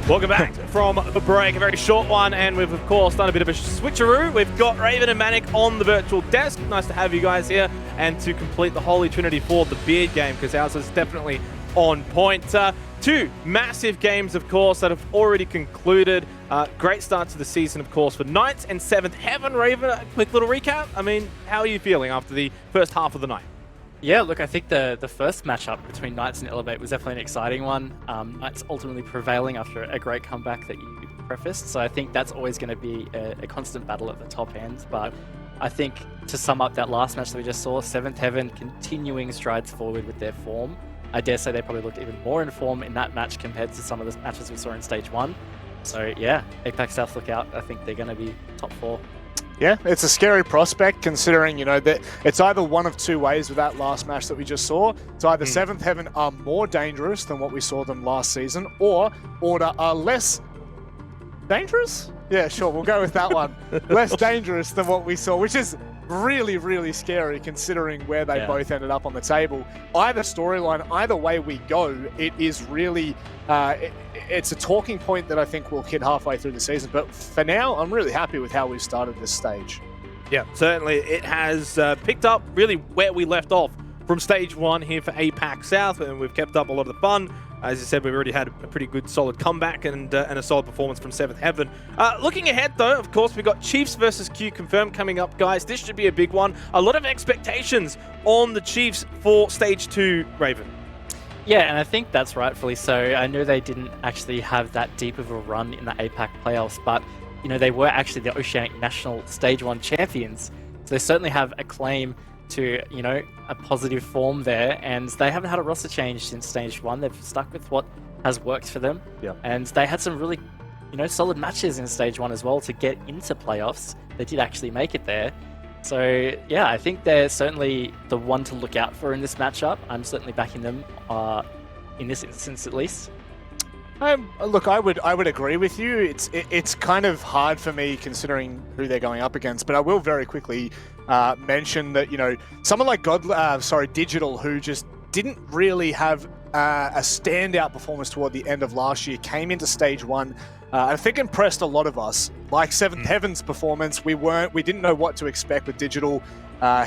Welcome back from the break, a very short one, and we've of course done a bit of a switcheroo. We've got Raven and Manic on the virtual desk. Nice to have you guys here and to complete the Holy Trinity for the beard game, because ours is definitely on point. Two massive games, of course, that have already concluded. Great start to the season, of course, for Knights and 7th Heaven. Raven, a quick little recap. I mean, how are you feeling after the first half of the night? Yeah, look, I think the first matchup between Knights and Elevate was definitely an exciting one. Knights ultimately prevailing after a great comeback that you prefaced, so I think that's always going to be a constant battle at the top end. But I think to sum up that last match that we just saw, 7th Heaven continuing strides forward with their form. I dare say they probably looked even more in form in that match compared to some of the matches we saw in Stage 1. So yeah, APAC South look out. I think they're going to be top 4. Yeah, it's a scary prospect considering, that it's either one of two ways with that last match that we just saw. It's either 7th Heaven are more dangerous than what we saw them last season, or Order are less dangerous? Yeah, sure, we'll go with that one. Less dangerous than what we saw, which is really, really scary considering where they both ended up on the table. Either storyline, either way we go, it is really, it's a talking point that I think will hit halfway through the season. But for now, I'm really happy with how we've started this stage. Yeah, certainly it has picked up really where we left off from Stage 1 here for APAC South, and we've kept up a lot of the fun. As I said, we've already had a pretty good solid comeback and a solid performance from 7th Heaven. Looking ahead though, of course, we've got Chiefs versus QConfirm coming up, guys. This should be a big one. A lot of expectations on the Chiefs for Stage 2, Raven. Yeah, and I think that's rightfully so. I know they didn't actually have that deep of a run in the APAC playoffs, but they were actually the Oceanic National Stage 1 champions. So they certainly have a claim to, a positive form there, and they haven't had a roster change since Stage 1. They've stuck with what has worked for them. Yeah. And they had some really, solid matches in Stage 1 as well to get into playoffs. They did actually make it there. So, yeah, I think they're certainly the one to look out for in this matchup. I'm certainly backing them in this instance, at least. Look, I would agree with you. It's kind of hard for me considering who they're going up against, but I will very quickly mention that someone like Digital, who just didn't really have a standout performance toward the end of last year, came into Stage 1. I think impressed a lot of us. Like 7th Heaven's performance, we didn't know what to expect with Digital.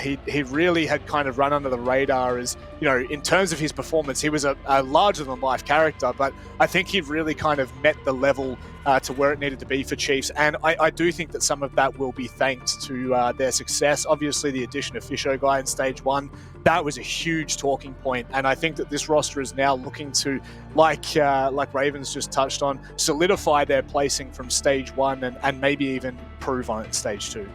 He really had kind of run under the radar as, in terms of his performance, he was a larger-than-life character, but I think he really kind of met the level to where it needed to be for Chiefs, and I do think that some of that will be thanked to their success. Obviously, the addition of Fisho Guy in Stage 1, that was a huge talking point, and I think that this roster is now looking to, like Ravens just touched on, solidify their placing from Stage 1 and maybe even improve on it in Stage 2.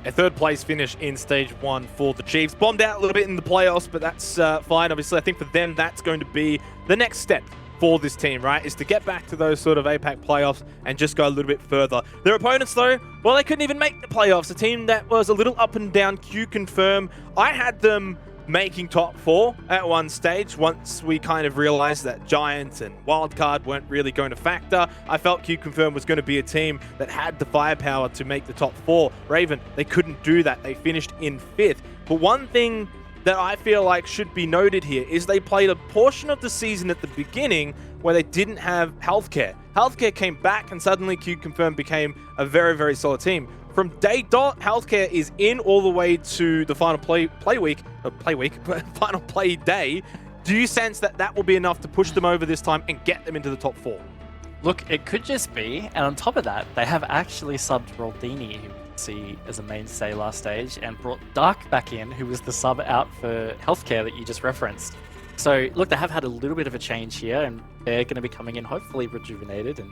A third place finish in Stage 1 for the Chiefs. Bombed out a little bit in the playoffs, but that's fine. Obviously, I think for them, that's going to be the next step for this team, right? Is to get back to those sort of APAC playoffs and just go a little bit further. Their opponents, though, well, they couldn't even make the playoffs. A team that was a little up and down, QConfirm. I had them making top 4 at one stage. Once we kind of realized that Giants and Wildcard weren't really going to factor, I felt QConfirm was going to be a team that had the firepower to make the top 4. Raven, they couldn't do that. They finished in 5th. But one thing that I feel like should be noted here is they played a portion of the season at the beginning where they didn't have healthcare. Healthcare came back and suddenly QConfirm became a very, very solid team. From day dot, healthcare is in all the way to the final final play day. Do you sense that that will be enough to push them over this time and get them into the top 4? Look, it could just be, and on top of that, they have actually subbed Roldini, who we could see as a mainstay last stage, and brought Dark back in, who was the sub out for healthcare that you just referenced. So, look, they have had a little bit of a change here, and they're going to be coming in hopefully rejuvenated and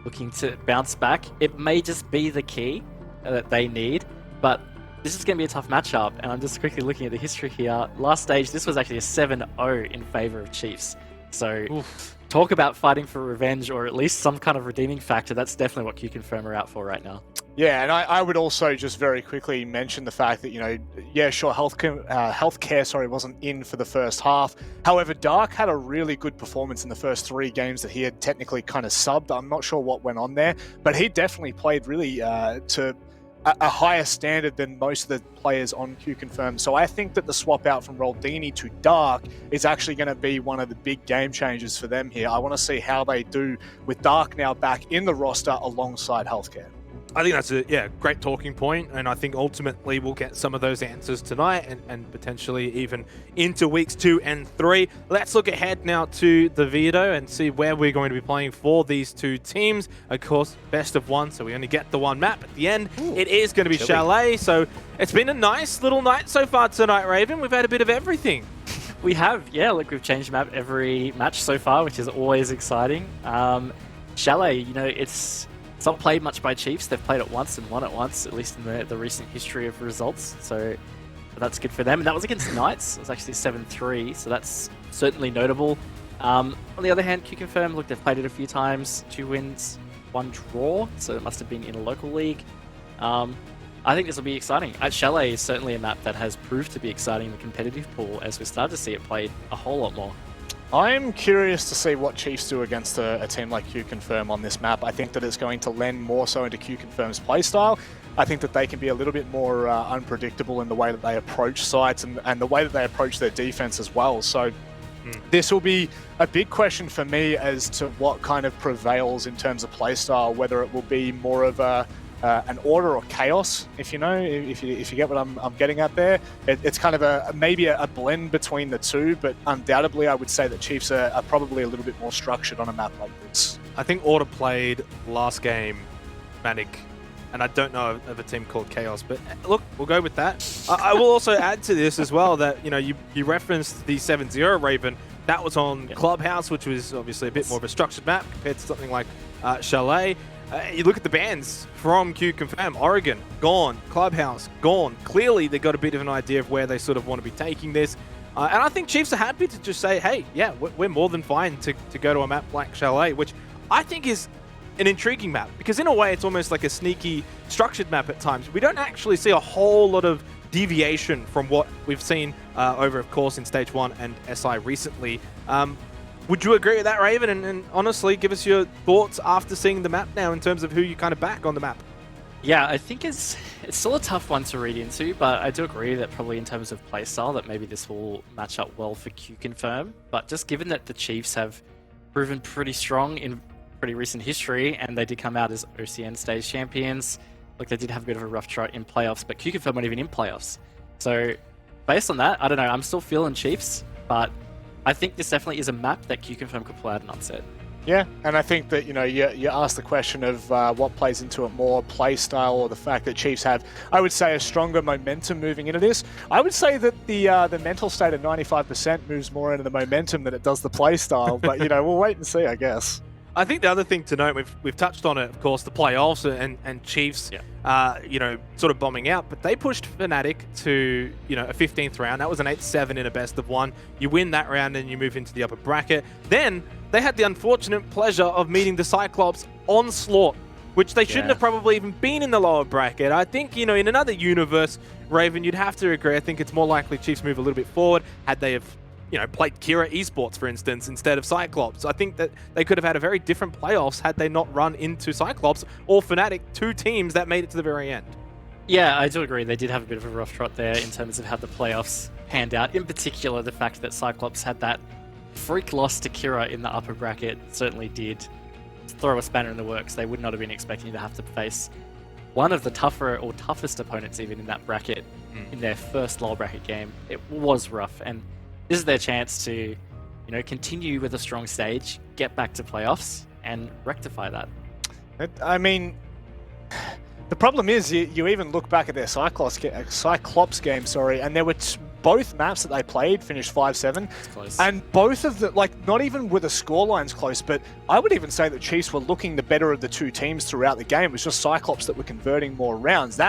looking to bounce back. It may just be the key that they need, but this is going to be a tough matchup, and I'm just quickly looking at the history here. Last stage, this was actually a 7-0 in favor of Chiefs. So, talk about fighting for revenge, or at least some kind of redeeming factor. That's definitely what QConfirm are out for right now. Yeah, and I would also just very quickly mention the fact that, yeah, sure, healthcare wasn't in for the first half. However, Dark had a really good performance in the first 3 games that he had technically kind of subbed. I'm not sure what went on there, but he definitely played really to a higher standard than most of the players on QConfirm. So I think that the swap out from Roldini to Dark is actually going to be one of the big game changers for them here. I want to see how they do with Dark now back in the roster alongside Healthcare. I think that's a great talking point, and I think ultimately we'll get some of those answers tonight and potentially even into weeks 2 and 3. Let's look ahead now to the Vito and see where we're going to be playing for these two teams. Of course, best of one, so we only get the one map at the end. Ooh, it is going to be chilly. Chalet, so it's been a nice little night so far tonight, Raven. We've had a bit of everything. We have, yeah. Look, we've changed map every match so far, which is always exciting. Chalet, you know, it's not played much by Chiefs. They've played it once and won it once, at least in the recent history of results. So that's good for them. And that was against Knights. It was actually 7-3, so that's certainly notable. On the other hand, QConfirm, look, they've played it a few times. 2 wins, 1 draw, so it must have been in a local league. I think this will be exciting. Chalet is certainly a map that has proved to be exciting in the competitive pool as we start to see it played a whole lot more. I'm curious to see what Chiefs do against a team like QConfirm on this map. I think that it's going to lend more so into QConfirm's playstyle. I think that they can be a little bit more unpredictable in the way that they approach sites and the way that they approach their defense as well. So this will be a big question for me as to what kind of prevails in terms of playstyle, whether it will be more of an order or chaos, if you get what I'm getting at there. It's kind of maybe a blend between the two, but undoubtedly I would say that Chiefs are probably a little bit more structured on a map like this. I think Order played last game Manic, and I don't know of a team called Chaos, but look, we'll go with that. I will also add to this as well that, you know, you referenced the 7-0 Raven. That was on Clubhouse, which was obviously a bit more of a structured map compared to something like Chalet. You look at the bans from QConfirm, Oregon, gone. Clubhouse, gone. Clearly, they got a bit of an idea of where they sort of want to be taking this. And I think Chiefs are happy to just say, hey, yeah, we're more than fine to go to a map like Chalet, which I think is an intriguing map, because in a way, it's almost like a sneaky structured map at times. We don't actually see a whole lot of deviation from what we've seen over, of course, in Stage 1 and SI recently. Would you agree with that, Raven? And honestly, give us your thoughts after seeing the map now in terms of who you kind of back on the map. Yeah, I think it's still a tough one to read into, but I do agree that probably in terms of playstyle that maybe this will match up well for QConfirm. But just given that the Chiefs have proven pretty strong in pretty recent history, and they did come out as OCN stage champions, like they did have a bit of a rough trot in playoffs, but QConfirm weren't even in playoffs. So based on that, I don't know, I'm still feeling Chiefs, but I think this definitely is a map that QConfirm could pull out an upset. Yeah, and I think that, you know, you asked the question of what plays into it more, play style or the fact that Chiefs have, I would say, a stronger momentum moving into this. I would say that the mental state of 95% moves more into the momentum than it does the play style, but, you know, we'll wait and see, I guess. I think the other thing to note, we've touched on it, of course, the playoffs and Chiefs, you know, sort of bombing out, but they pushed Fnatic to, you know, a 15th round. That was an 8-7 in a best of one. You win that round and you move into the upper bracket. Then they had the unfortunate pleasure of meeting the Cyclops Onslaught, which they shouldn't have probably even been in the lower bracket. I think, you know, in another universe, Raven, you'd have to agree. I think it's more likely Chiefs move a little bit forward had they have, you know, played Kira Esports, for instance, instead of Cyclops. I think that they could have had a very different playoffs had they not run into Cyclops or Fnatic, two teams that made it to the very end. Yeah, I do agree. They did have a bit of a rough trot there in terms of how the playoffs panned out. In particular, the fact that Cyclops had that freak loss to Kira in the upper bracket certainly did throw a spanner in the works. They would not have been expecting to have to face one of the tougher or toughest opponents even in that bracket in their first lower bracket game. It was rough, and this is their chance to, you know, continue with a strong stage, get back to playoffs, and rectify that. I mean, the problem is you even look back at their Cyclops game, and there were both maps that they played finished 5-7, and both of the, like, not even were the scorelines close, but I would even say that Chiefs were looking the better of the two teams throughout the game. It was just Cyclops that were converting more rounds.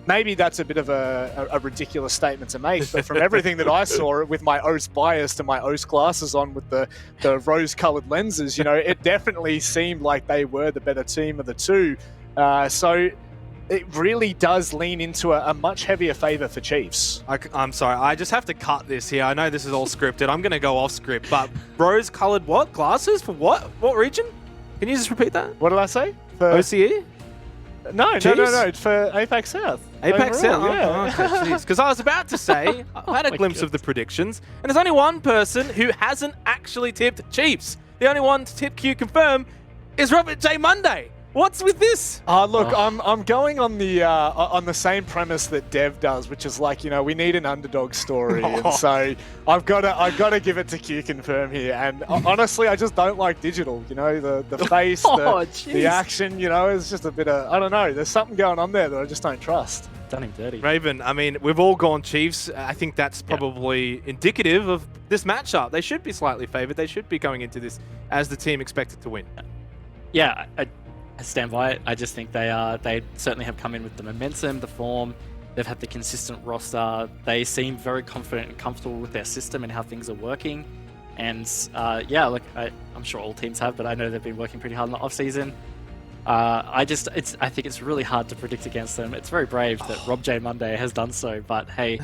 Maybe that's a bit of a ridiculous statement to make, but from everything that I saw with my OS bias and my OS glasses on with the rose-colored lenses, you know, it definitely seemed like they were the better team of the two. So it really does lean into a much heavier favor for Chiefs. I'm sorry, I just have to cut this here. I know this is all scripted. I'm going to go off script, but rose-colored what? Glasses? For what? What region? Can you just repeat that? What did I say? For OCE? No, Chiefs? no. For APAC South. APAC South? Overall, yeah. Oh, okay, jeez. Because I was about to say, I've had a my glimpse of the predictions, and there's only one person who hasn't actually tipped Chiefs. The only one to tip QConfirm is Robert J. Monday. What's with this? Look, I'm going on the same premise that Dev does, which is like, we need an underdog story, and so I've got to give it to QConfirm here. And honestly, I just don't like digital. The face, the action. It's just a bit of, I don't know. There's something going on there that I just don't trust. Done him dirty. Raven, I mean, we've all gone Chiefs. I think that's probably indicative of this matchup. They should be slightly favored. They should be going into this as the team expected to win. Yeah, I stand by it. I just think they certainly have come in with the momentum, the form. They've had the consistent roster. They seem very confident and comfortable with their system and how things are working. And look, I'm sure all teams have, but I know they've been working pretty hard in the off season. I think it's really hard to predict against them. It's very brave that Rob J. Monday has done so, but hey,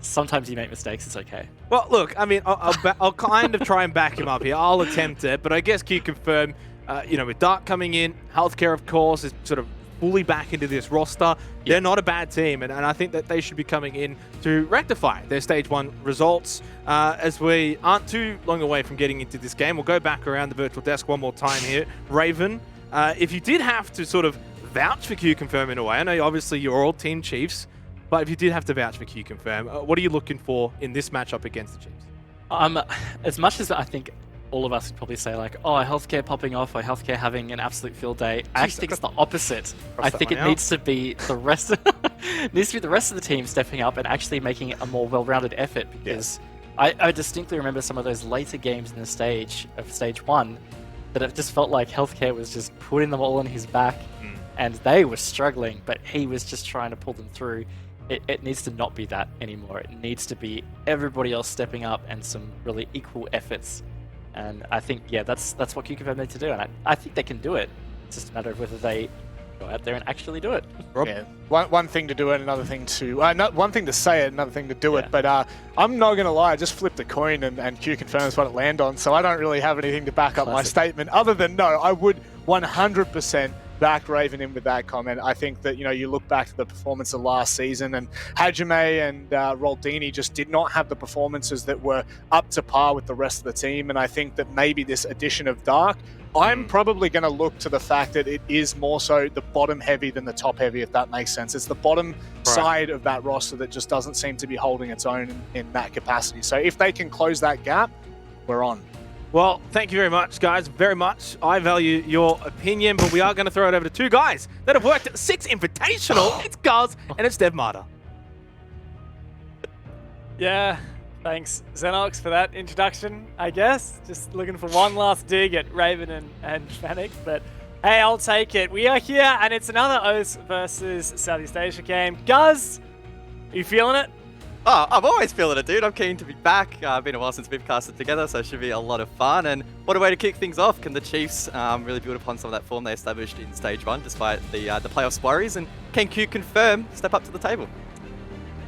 sometimes you make mistakes. It's okay. Well, look, I mean, I'll kind of try and back him up here. I'll attempt it, but I guess QConfirm, with Dark coming in, Healthcare, of course, is sort of fully back into this roster. They're not a bad team, and I think that they should be coming in to rectify their Stage 1 results. As we aren't too long away from getting into this game, we'll go back around the virtual desk one more time here. Raven, if you did have to sort of vouch for QConfirm in a way, I know obviously you're all Team Chiefs, but if you did have to vouch for QConfirm, what are you looking for in this matchup against the Chiefs? As much as I think all of us would probably say like, oh, Healthcare popping off or Healthcare having an absolute field day, I actually think it's the opposite. I think it needs to be the rest of the team stepping up and actually making a more well-rounded effort, because I distinctly remember some of those later games in the stage 1 that it just felt like Healthcare was just putting them all on his back, and they were struggling, but he was just trying to pull them through. It needs to not be that anymore. It needs to be everybody else stepping up and some really equal efforts. And I think, that's what QConfirm need to do, and I think they can do it. It's just a matter of whether they go out there and actually do it. Rob? Yeah, one thing to do it, another thing to one thing to say it, another thing to do it. But I'm not gonna lie, I just flipped a coin and QConfirm is what it landed on, so I don't really have anything to back up my statement other than no, I would 100% back Raven in with that comment. I think that you look back to the performance of last season, and Hajime and Roldini just did not have the performances that were up to par with the rest of the team. And I think that maybe this addition of Dark, I'm probably going to look to the fact that it is more so the bottom heavy than the top heavy, if that makes sense. It's the bottom side of that roster that just doesn't seem to be holding its own in that capacity. So if they can close that gap, we're on. Well, thank you very much, guys. Very much. I value your opinion, but we are going to throw it over to two guys that have worked at 6 Invitational. It's Guz and it's Dev Marta. Yeah, thanks, Xenox, for that introduction, I guess. Just looking for one last dig at Raven and Fennec, but hey, I'll take it. We are here, and it's another OS versus Southeast Asia game. Guz, are you feeling it? Oh, I'm always feeling it, dude. I'm keen to be back. Been a while since we've casted together, so it should be a lot of fun. And what a way to kick things off. Can the Chiefs really build upon some of that form they established in Stage 1, despite the playoffs worries? And can QConfirm step up to the table?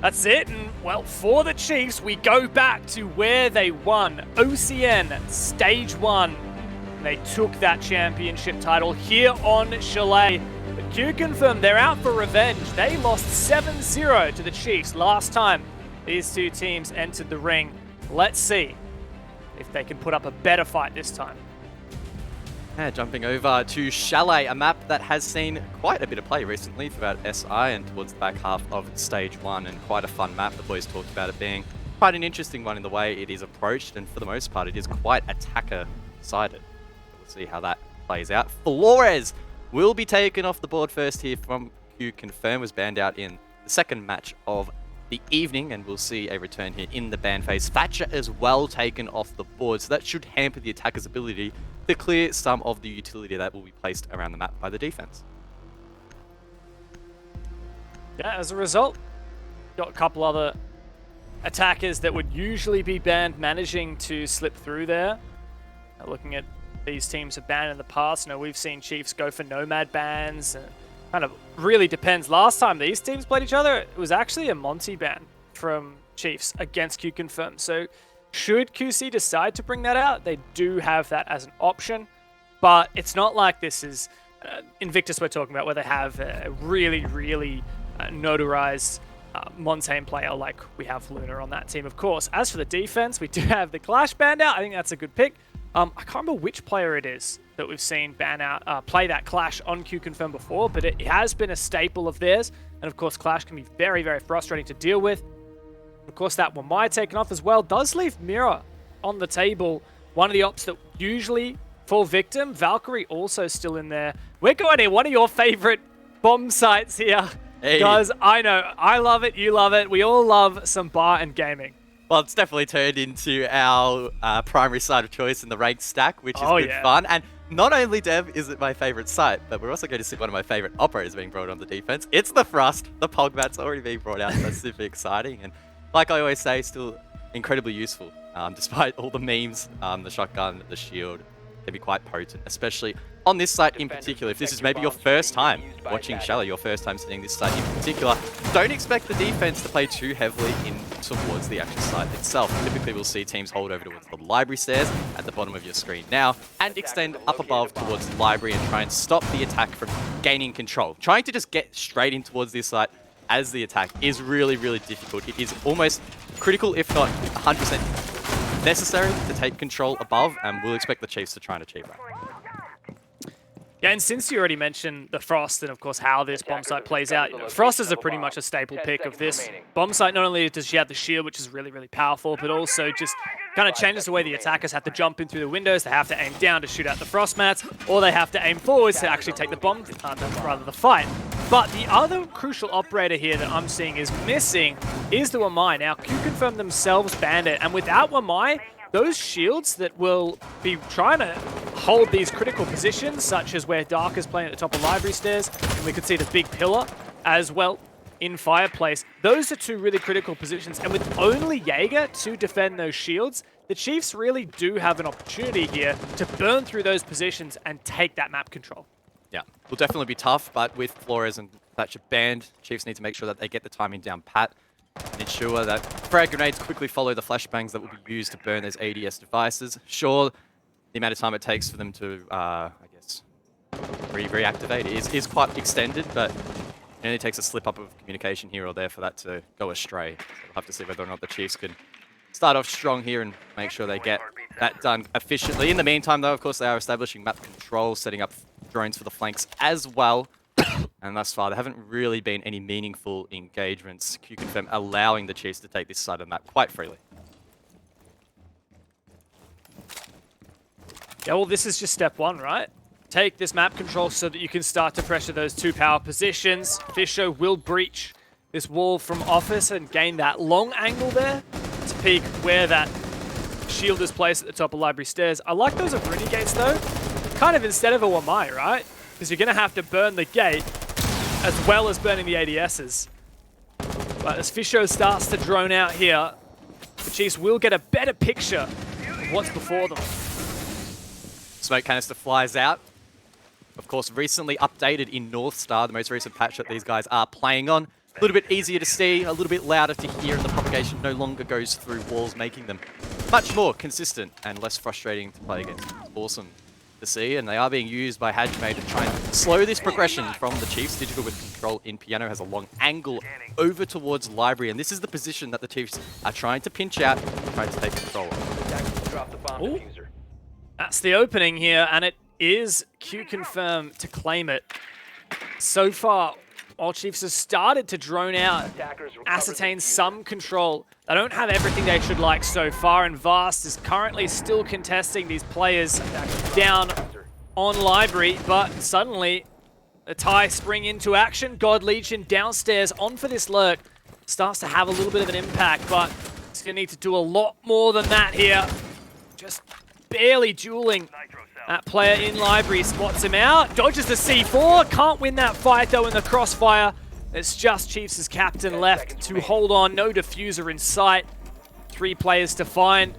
That's it, and well, for the Chiefs, we go back to where they won OCN Stage 1. They took that championship title here on Chalet. But QConfirm, they're out for revenge. They lost 7-0 to the Chiefs last time these two teams entered the ring. Let's see if they can put up a better fight this time. Yeah, jumping over to Chalet, a map that has seen quite a bit of play recently throughout SI and towards the back half of Stage 1, and quite a fun map. The boys talked about it being quite an interesting one in the way it is approached, and for the most part it is quite attacker-sided. We'll see how that plays out. Flores will be taken off the board first here from QConfirm, was banned out in the second match of the evening, and we'll see a return here in the ban phase. Thatcher as well taken off the board, so that should hamper the attacker's ability to clear some of the utility that will be placed around the map by the defense. Yeah, as a result, got a couple other attackers that would usually be banned managing to slip through there. Looking at these teams have banned in the past, we've seen Chiefs go for Nomad bans. Kind of really depends. Last time these teams played each other, it was actually a Monty ban from Chiefs against QConfirm. So should QC decide to bring that out, they do have that as an option. But it's not like this is Invictus we're talking about, where they have a really, really notarized Montaigne player like we have Luna on that team, of course. As for the defense, we do have the Clash banned out. I think that's a good pick. I can't remember which player it is that we've seen ban out, play that Clash on QConfirm before, but it has been a staple of theirs. And of course, Clash can be very, very frustrating to deal with. Of course, that Wamai taken off as well does leave Mira on the table. One of the ops that usually fall victim. Valkyrie also still in there. We're going in one of your favorite bomb sites here. Hey. Guys, I know. I love it. You love it. We all love some bar and gaming. Well, it's definitely turned into our primary site of choice in the ranked stack, which is good yeah. fun. And not only, Dev, is it my favorite site, but we're also going to see one of my favorite operators being brought on the defense. It's the Frost. The Pogmat's already being brought out. That's super exciting. And like I always say, still incredibly useful. Despite all the memes, the shotgun, the shield can be quite potent, especially on this site in particular. If this is maybe your first time watching Shelly, your first time seeing this site in particular, don't expect the defense to play too heavily in towards the actual site itself. Typically, we'll see teams hold over towards the library stairs at the bottom of your screen now and extend up above towards the library and try and stop the attack from gaining control. Trying to just get straight in towards this site as the attack is really, really difficult. It is almost critical, if not 100% necessary to take control above, and we'll expect the Chiefs to try and achieve that. Yeah, and since you already mentioned the Frost and, of course, how this bomb site plays out, Frost is pretty much a staple pick of this bomb site. Not only does she have the shield, which is really, really powerful, but also just kind of changes the way the attackers have to jump in through the windows. They have to aim down to shoot out the Frost mats, or they have to aim forwards to actually take the bomb, rather the fight. But the other crucial operator here that I'm seeing is missing is the Wamai. Now, QConfirm themselves banned it, and without Wamai, those shields that will be trying to hold these critical positions, such as where Dark is playing at the top of library stairs, and we can see the big pillar as well in Fireplace. Those are two really critical positions, and with only Jaeger to defend those shields, the Chiefs really do have an opportunity here to burn through those positions and take that map control. Yeah, will definitely be tough, but with Flores and Thatcher banned, Chiefs need to make sure that they get the timing down pat and ensure that frag grenades quickly follow the flashbangs that will be used to burn those ADS devices. Sure, the amount of time it takes for them to, I guess, reactivate is quite extended, but it only takes a slip up of communication here or there for that to go astray. So we'll have to see whether or not the Chiefs can start off strong here and make sure they get that done efficiently. In the meantime, though, of course, they are establishing map control, setting up drones for the flanks as well. And thus far, there haven't really been any meaningful engagements. QConfirm allowing the Chiefs to take this side of the map quite freely. Yeah, well, this is just step one, right? Take this map control so that you can start to pressure those two power positions. Fisho will breach this wall from Office and gain that long angle there to peek where that shield is placed at the top of library stairs. I like those Abruni gates, though. Kind of instead of a Wamai, right? Because you're going to have to burn the gate as well as burning the ADSs. But as Fisho starts to drone out here, the Chiefs will get a better picture of what's before them. Smoke canister flies out. Of course, recently updated in North Star, the most recent patch that these guys are playing on. A little bit easier to see, a little bit louder to hear, and the propagation no longer goes through walls, making them much more consistent and less frustrating to play against. It's awesome to see, and they are being used by Hajime to try and slow this progression from the Chiefs. Digital with control in Piano has a long angle over towards Library, and this is the position that the Chiefs are trying to pinch out, trying to take control of. Ooh. That's the opening here, and it is QConfirm to claim it. So far, all Chiefs have started to drone out, ascertain some control. They don't have everything they should like so far, and Vast is currently still contesting these players down on Library, but suddenly the tie spring into action. God Legion downstairs on for this lurk. Starts to have a little bit of an impact, but it's going to need to do a lot more than that here. Just barely dueling that player in Library, spots him out, dodges the C4, can't win that fight though in the crossfire. It's just Chiefs' captain left to hold on, no diffuser in sight. 3 players to find.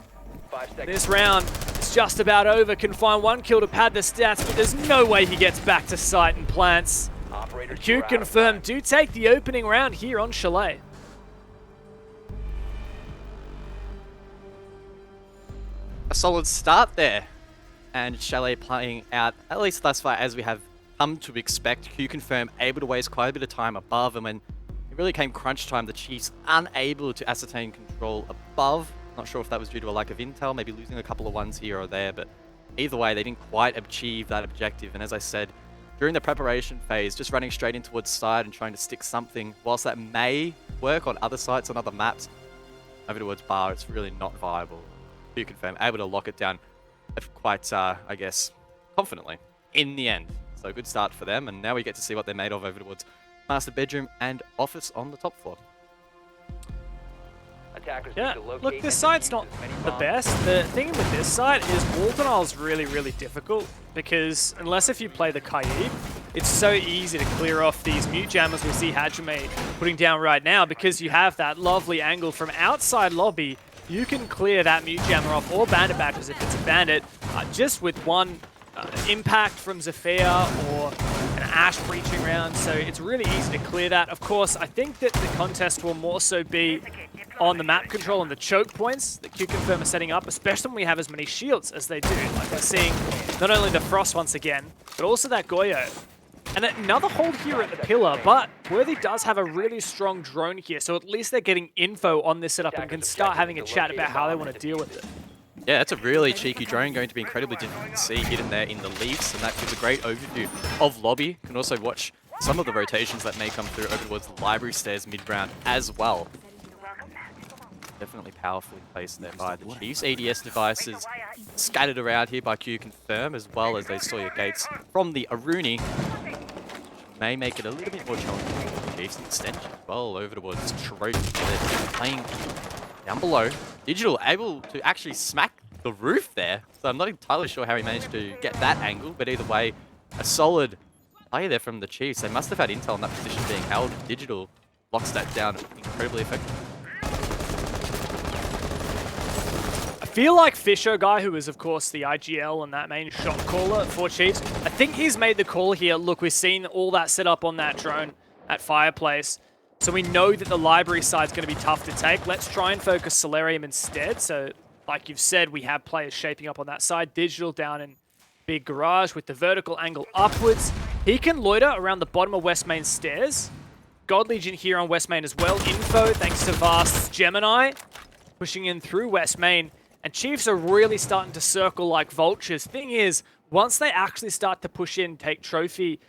This round is just about over, can find 1 kill to pad the stats, but there's no way he gets back to site and plants. QConfirm do take the opening round here on Chalet. A solid start there. And Chalet playing out, at least thus far, as we have come to expect. QConfirm able to waste quite a bit of time above, and when it really came crunch time, the Chiefs unable to ascertain control above. Not sure if that was due to a lack of intel, maybe losing a couple of ones here or there, but either way, they didn't quite achieve that objective. And as I said, during the preparation phase, just running straight in towards side and trying to stick something, whilst that may work on other sites, on other maps, over towards bar, it's really not viable. QConfirm able to lock it down quite, I guess, confidently in the end. So good start for them, and now we get to see what they're made of over towards master bedroom and office on the top floor. Yeah, look, this site's not the best. The thing with this site is wall denial is really, really difficult because unless if you play the Kaid, it's so easy to clear off these mute jammers we see Hajime putting down right now because you have that lovely angle from outside lobby. You can clear that mute jammer off or bandit backers if it's a bandit just with one impact from Zafia or an Ash breaching round, so it's really easy to clear that. Of course, I think that the contest will more so be on the map control and the choke points that QConfirm are setting up, especially when we have as many shields as they do. Like we're seeing not only the Frost once again, but also that Goyo. And another hold here at the pillar, but Worthy does have a really strong drone here, so at least they're getting info on this setup and can start having a chat about how they want to deal with it. Yeah, that's a really cheeky drone, going to be incredibly difficult to see hidden there in the leaves, and that gives a great overview of lobby. You can also watch some of the rotations that may come through over towards the library stairs mid-round as well. Definitely powerfully placed there by the Chiefs. ADS devices scattered around here by QConfirm, as well as those Sawyer gates from the Aruni. May make it a little bit more challenging for the Chiefs. Extension as well over towards Trophy. They're playing down below. Digital able to actually smack the roof there. So I'm not entirely sure how he managed to get that angle, but either way, a solid play there from the Chiefs. They must have had intel on that position being held. Digital locks that down incredibly effectively. I feel like Fisher guy, who is of course the IGL and that main shot caller for Chiefs, I think he's made the call here. Look, we've seen all that set up on that drone at Fireplace. So we know that the library side's going to be tough to take. Let's try and focus Solarium instead. So like you've said, we have players shaping up on that side. Digital down in big garage with the vertical angle upwards. He can loiter around the bottom of West Main stairs. God Legion here on West Main as well. Info thanks to Vast's Gemini. Pushing in through West Main. And Chiefs are really starting to circle like vultures. Thing is, once they actually start to push in, take Trophy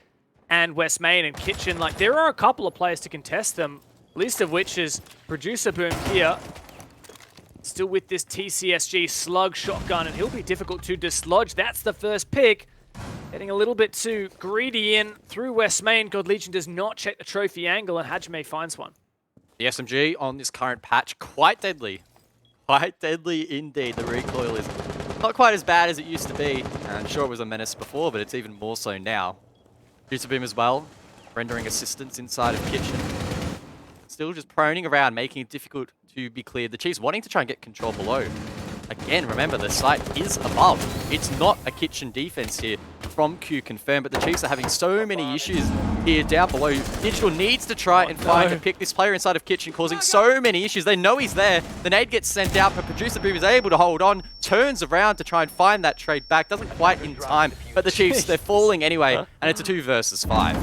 and West Main and Kitchen, like there are a couple of players to contest them, least of which is Producer Boom here. Still with this TCSG slug shotgun, and he'll be difficult to dislodge. That's the first pick. Getting a little bit too greedy in through West Main. God Legion does not check the Trophy angle, and Hajime finds one. The SMG on this current patch, quite deadly. Quite deadly indeed. The recoil is not quite as bad as it used to be. I'm sure it was a menace before, but it's even more so now. Producer Boom as well, rendering assistance inside of Kitchen. Still just proning around, making it difficult to be cleared. The Chiefs wanting to try and get control below. Again, remember, the site is above. It's not a Kitchen defense here from QConfirm, but the Chiefs are having so many issues here down below. Digital needs to try and find and pick this player inside of Kitchen, causing so many issues. They know he's there. The nade gets sent out, but Producer Boom is able to hold on, turns around to try and find that trade back. Doesn't quite in time, but the Chiefs, they're falling anyway, and it's a 2 versus 5.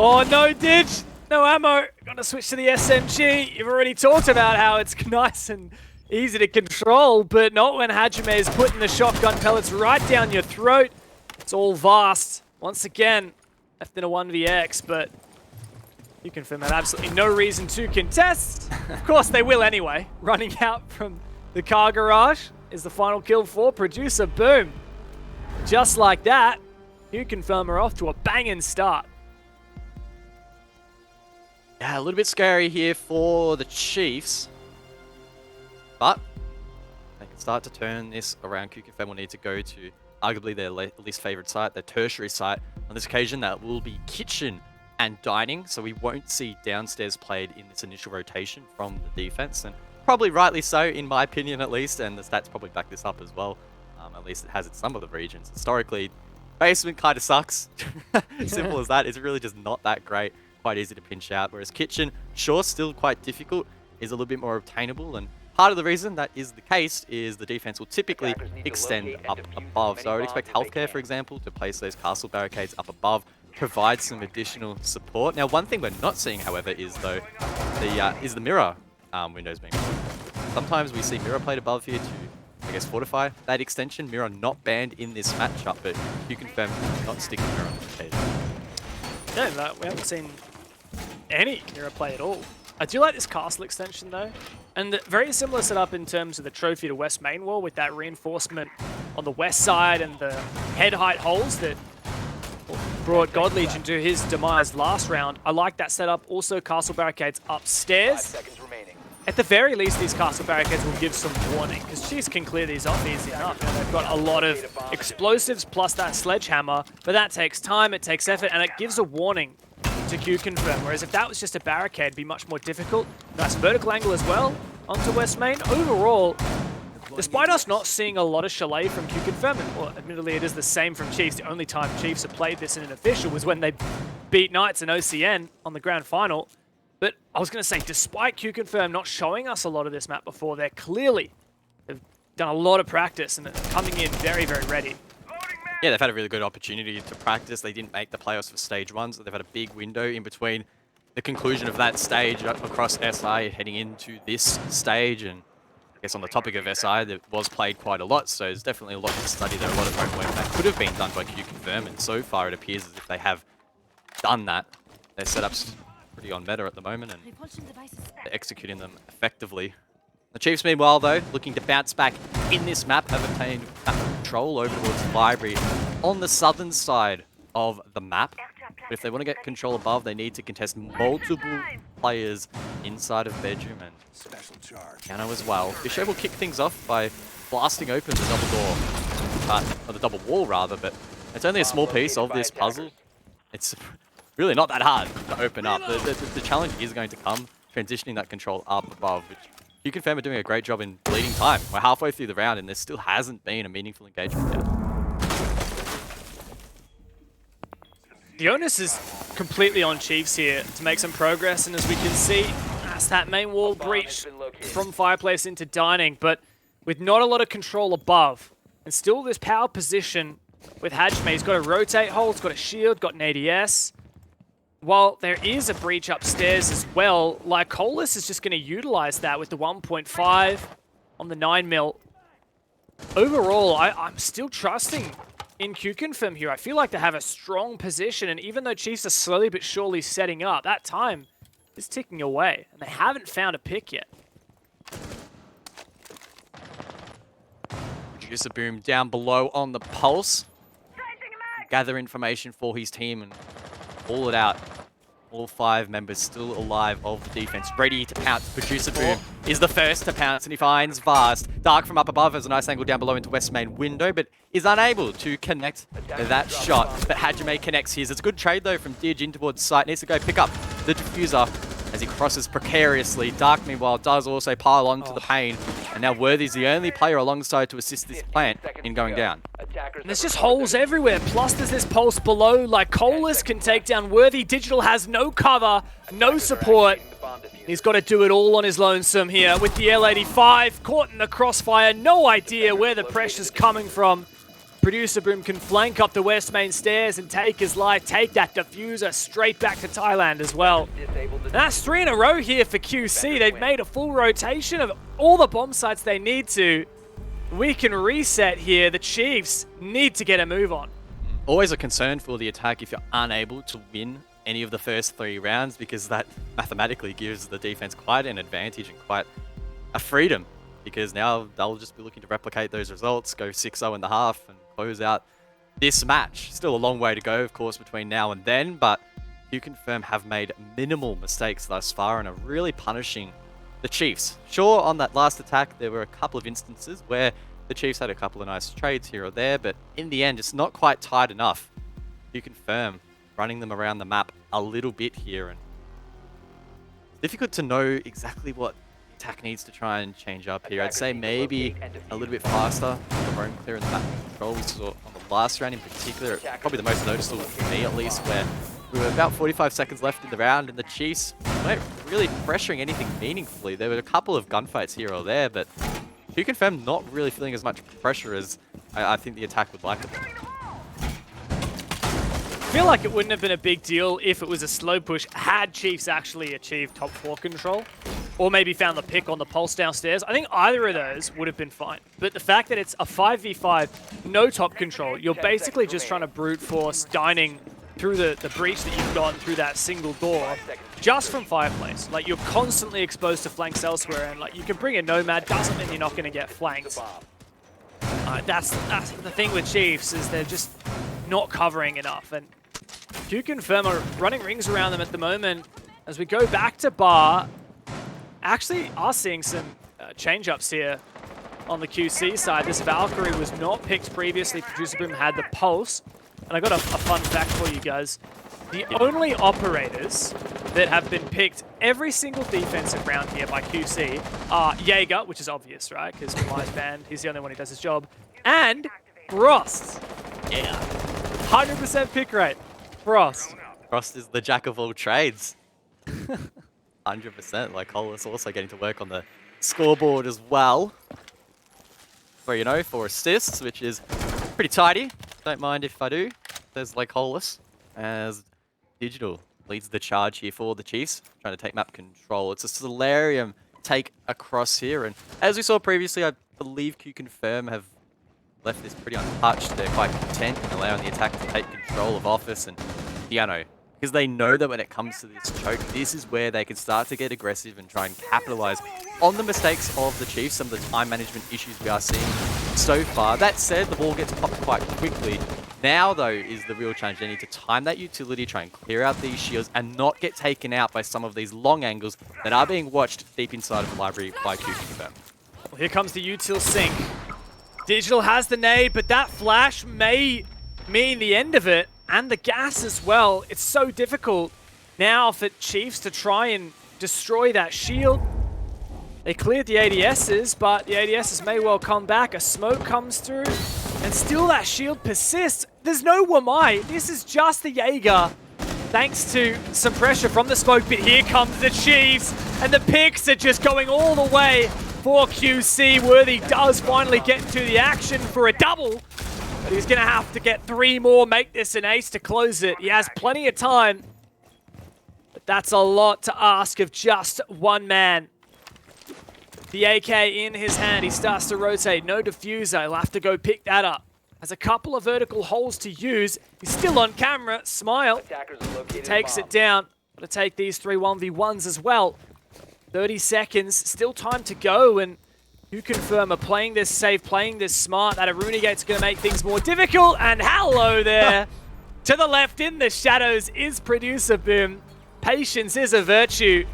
Oh, no, Dig! No ammo. Gotta switch to the SMG. You've already talked about how it's nice and easy to control, but not when Hajime is putting the shotgun pellets right down your throat. It's all Vast. Once again, left in a 1vx, but QConfirm have absolutely no reason to contest. Of course, they will anyway. Running out from the car garage is the final kill for Producer Boom. Just like that, QConfirm are off to a banging start. Yeah, a little bit scary here for the Chiefs. But they can start to turn this around. QConfirm will need to go to arguably their least favorite site, their tertiary site. On this occasion, that will be Kitchen and Dining. So we won't see downstairs played in this initial rotation from the defense. And probably rightly so, in my opinion at least. And the stats probably back this up as well. At least it has in some of the regions. Historically, basement kind of sucks. Simple as that. It's really just not that great. Quite easy to pinch out. Whereas Kitchen, sure, still quite difficult, is a little bit more obtainable. And part of the reason that is the case is the defense will typically extend up above. So I would expect Healthcare, for example, to place those castle barricades up above, provide some additional support. Now, one thing we're not seeing, however, is though the mirror windows being. Sometimes we see mirror played above here to, I guess, fortify that extension. Mirror not banned in this matchup, but QConfirm not sticking mirror on the page. No, we haven't seen any mirror play at all. I do like this castle extension though, and very similar setup in terms of the trophy to west main wall with that reinforcement on the west side and the head height holes that brought Godlegion to his demise last round. I like that setup. Also, castle barricades upstairs. At the very least, these castle barricades will give some warning, because Chiefs can clear these off easy enough. You know, they've got a lot of explosives plus that sledgehammer, but that takes time, it takes effort, and it gives a warning to QConfirm. Whereas if that was just a barricade, it'd be much more difficult. Nice vertical angle as well onto West Main. Overall, despite us not seeing a lot of Chalet from QConfirm, and well, admittedly it is the same from Chiefs, the only time Chiefs have played this in an official was when they beat Knights and OCN on the grand final. But I was going to say, despite QConfirm not showing us a lot of this map before, they clearly have done a lot of practice and are coming in very, very ready. Yeah, they've had a really good opportunity to practice. They didn't make the playoffs for stage 1, so they've had a big window in between the conclusion of that stage across SI heading into this stage. And I guess on the topic of SI, that was played quite a lot, so there's definitely a lot to study there, a lot of homework that could have been done by QConfirm, and so far it appears as if they have done that. Their setup's pretty on meta at the moment, and they're executing them effectively. The Chiefs, meanwhile, though, looking to bounce back in this map, have obtained control over towards Library on the southern side of the map. But if they want to get control above, they need to contest multiple players inside of bedroom and Piano as well. Fisher will kick things off by blasting open the double door, or the double wall rather, but it's only a small piece of this puzzle. It's really not that hard to open up. The challenge is going to come transitioning that control up above, which QConfirm are doing a great job in bleeding time. We're halfway through the round and there still hasn't been a meaningful engagement yet. The onus is completely on Chiefs here to make some progress, and as we can see, that's that main wall breach from Fireplace into Dining, but with not a lot of control above, and still this power position with Hajime. He's got a rotate hole, he's got a shield, got an ADS. While there is a breach upstairs as well, Lycolis is just going to utilize that with the 1.5 on the 9mm. Overall, I'm still trusting in QConfirm here. I feel like they have a strong position, and even though Chiefs are slowly but surely setting up, that time is ticking away, and they haven't found a pick yet. Producer Boom down below on the pulse. Gather information for his team and all it out. All 5 members still alive of the defense, ready to pounce. Producer Boom is the first to pounce, and he finds Vast. Dark from up above has a nice angle down below into West Main window, but is unable to connect that shot. But Hajime connects his. It's a good trade, though, from Didge in towards site. Needs to go pick up the diffuser as he crosses precariously. Dark, meanwhile, does also pile on to the pain, and now Worthy's the only player alongside to assist this plant in going down. And there's just holes everywhere, plus there's this pulse below. Lycolis can take down Worthy. Digital has no cover, no support. He's got to do it all on his lonesome here with the L85 caught in the crossfire. No idea where the pressure's coming from. Producer Boom can flank up the West Main stairs and take his life, take that diffuser straight back to Thailand as well. And that's 3 in a row here for QC. They've made a full rotation of all the bomb sites they need to. We can reset here. The Chiefs need to get a move on. Always a concern for the attack if you're unable to win any of the first 3 rounds, because that mathematically gives the defense quite an advantage and quite a freedom, because now they'll just be looking to replicate those results, go 6-0 in the half and close out this match. Still a long way to go, of course, between now and then, but QConfirm have made minimal mistakes thus far and are really punishing the Chiefs. Sure, on that last attack, there were a couple of instances where the Chiefs had a couple of nice trades here or there, but in the end, it's not quite tight enough. QConfirm running them around the map a little bit here, and it's difficult to know exactly what attack needs to try and change up here. I'd say maybe a little bit faster on the roam clear and the map controls, or on the last round in particular, probably the most noticeable for me at least, where we were about 45 seconds left in the round and the Chiefs weren't really pressuring anything meaningfully. There were a couple of gunfights here or there, but QConfirm not really feeling as much pressure as I think the attack would like to be. feel like it wouldn't have been a big deal if it was a slow push had Chiefs actually achieved top 4 control, or maybe found the pick on the pulse downstairs. I think either of those would have been fine. But the fact that it's a 5v5, no top control, you're basically just trying to brute force dining through the breach that you've gotten through that single door just from Fireplace. Like, you're constantly exposed to flanks elsewhere, and like, you can bring a Nomad, doesn't mean you're not going to get flanked. That's the thing with Chiefs, is they're just not covering enough. And QConfirm are running rings around them at the moment. As we go back to Bar, actually are seeing some change-ups here on the QC side. This Valkyrie was not picked previously. Producer Boom had the Pulse. And I got a fun fact for you guys. The only operators that have been picked every single defensive round here by QC are Jaeger, which is obvious, right? Because Kawhi's banned. He's the only one who does his job. And Frost. Yeah. 100% pick rate. Frost. Frost is the jack of all trades. 100%. Like, Hollis also getting to work on the scoreboard as well. Where, you know, 4 assists, which is pretty tidy. Don't mind if I do. There's like Hollis as Digital leads the charge here for the Chiefs, trying to take map control. It's a Solarium take across here, and as we saw previously, I believe QConfirm have left this pretty untouched. They're quite content in allowing the attack to take control of Office and Piano, because they know that when it comes to this choke, this is where they can start to get aggressive and try and capitalize on the mistakes of the Chiefs, some of the time management issues we are seeing so far. That said, the ball gets popped quite quickly. Now, though, is the real challenge. They need to time that utility, try and clear out these shields, and not get taken out by some of these long angles that are being watched deep inside of the library by QConfirm. Well, here comes the util sync. Digital has the nade, but that flash may mean the end of it, and the gas as well. It's so difficult now for Chiefs to try and destroy that shield. They cleared the ADSs, but the ADSs may well come back. A smoke comes through, and still that shield persists. There's no Wamai. This is just the Jaeger, thanks to some pressure from the smoke. But here comes the Chiefs, and the picks are just going all the way for QC. Worthy does finally get into the action for a double, but he's going to have to get 3 more, make this an ace to close it. He has plenty of time, but that's a lot to ask of just one man. The AK in his hand, he starts to rotate, no diffuser, he'll have to go pick that up. Has a couple of vertical holes to use, he's still on camera, Smile takes it down. Gotta take these 3 1v1s as well. 30 seconds, still time to go, and QConfirm are playing this safe, playing this smart. That Aruni Gate's gonna make things more difficult, and hello there! To the left in the shadows is Producer Boom. Patience is a virtue.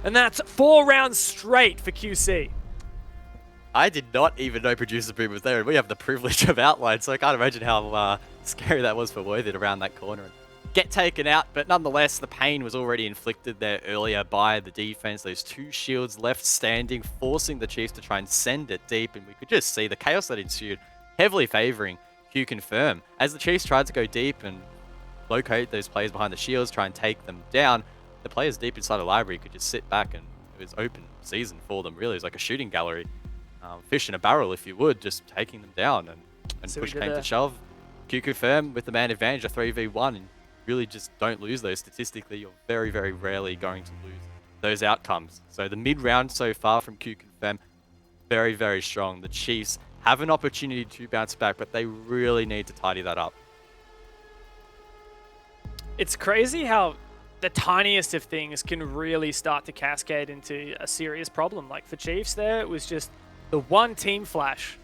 And that's 4 rounds straight for QC. I did not even know Producer Boom was there, and we have the privilege of outline, so I can't imagine how scary that was for Worthy to round that corner and get taken out. But nonetheless, the pain was already inflicted there earlier by the defense. Those 2 shields left standing, forcing the Chiefs to try and send it deep, and we could just see the chaos that ensued, heavily favoring QConfirm. As the Chiefs tried to go deep and locate those players behind the shields, try and take them down, the players deep inside the library could just sit back, and it was open season for them, really. It was like a shooting gallery. Fish in a barrel, if you would, just taking them down, and push came to shove. QConfirm with the man advantage, a 3v1, and really just don't lose those. Statistically, you're very, very rarely going to lose those outcomes. So the mid-round so far from QConfirm, very, very strong. The Chiefs have an opportunity to bounce back, but they really need to tidy that up. It's crazy how the tiniest of things can really start to cascade into a serious problem. Like for Chiefs there, it was just the one team flash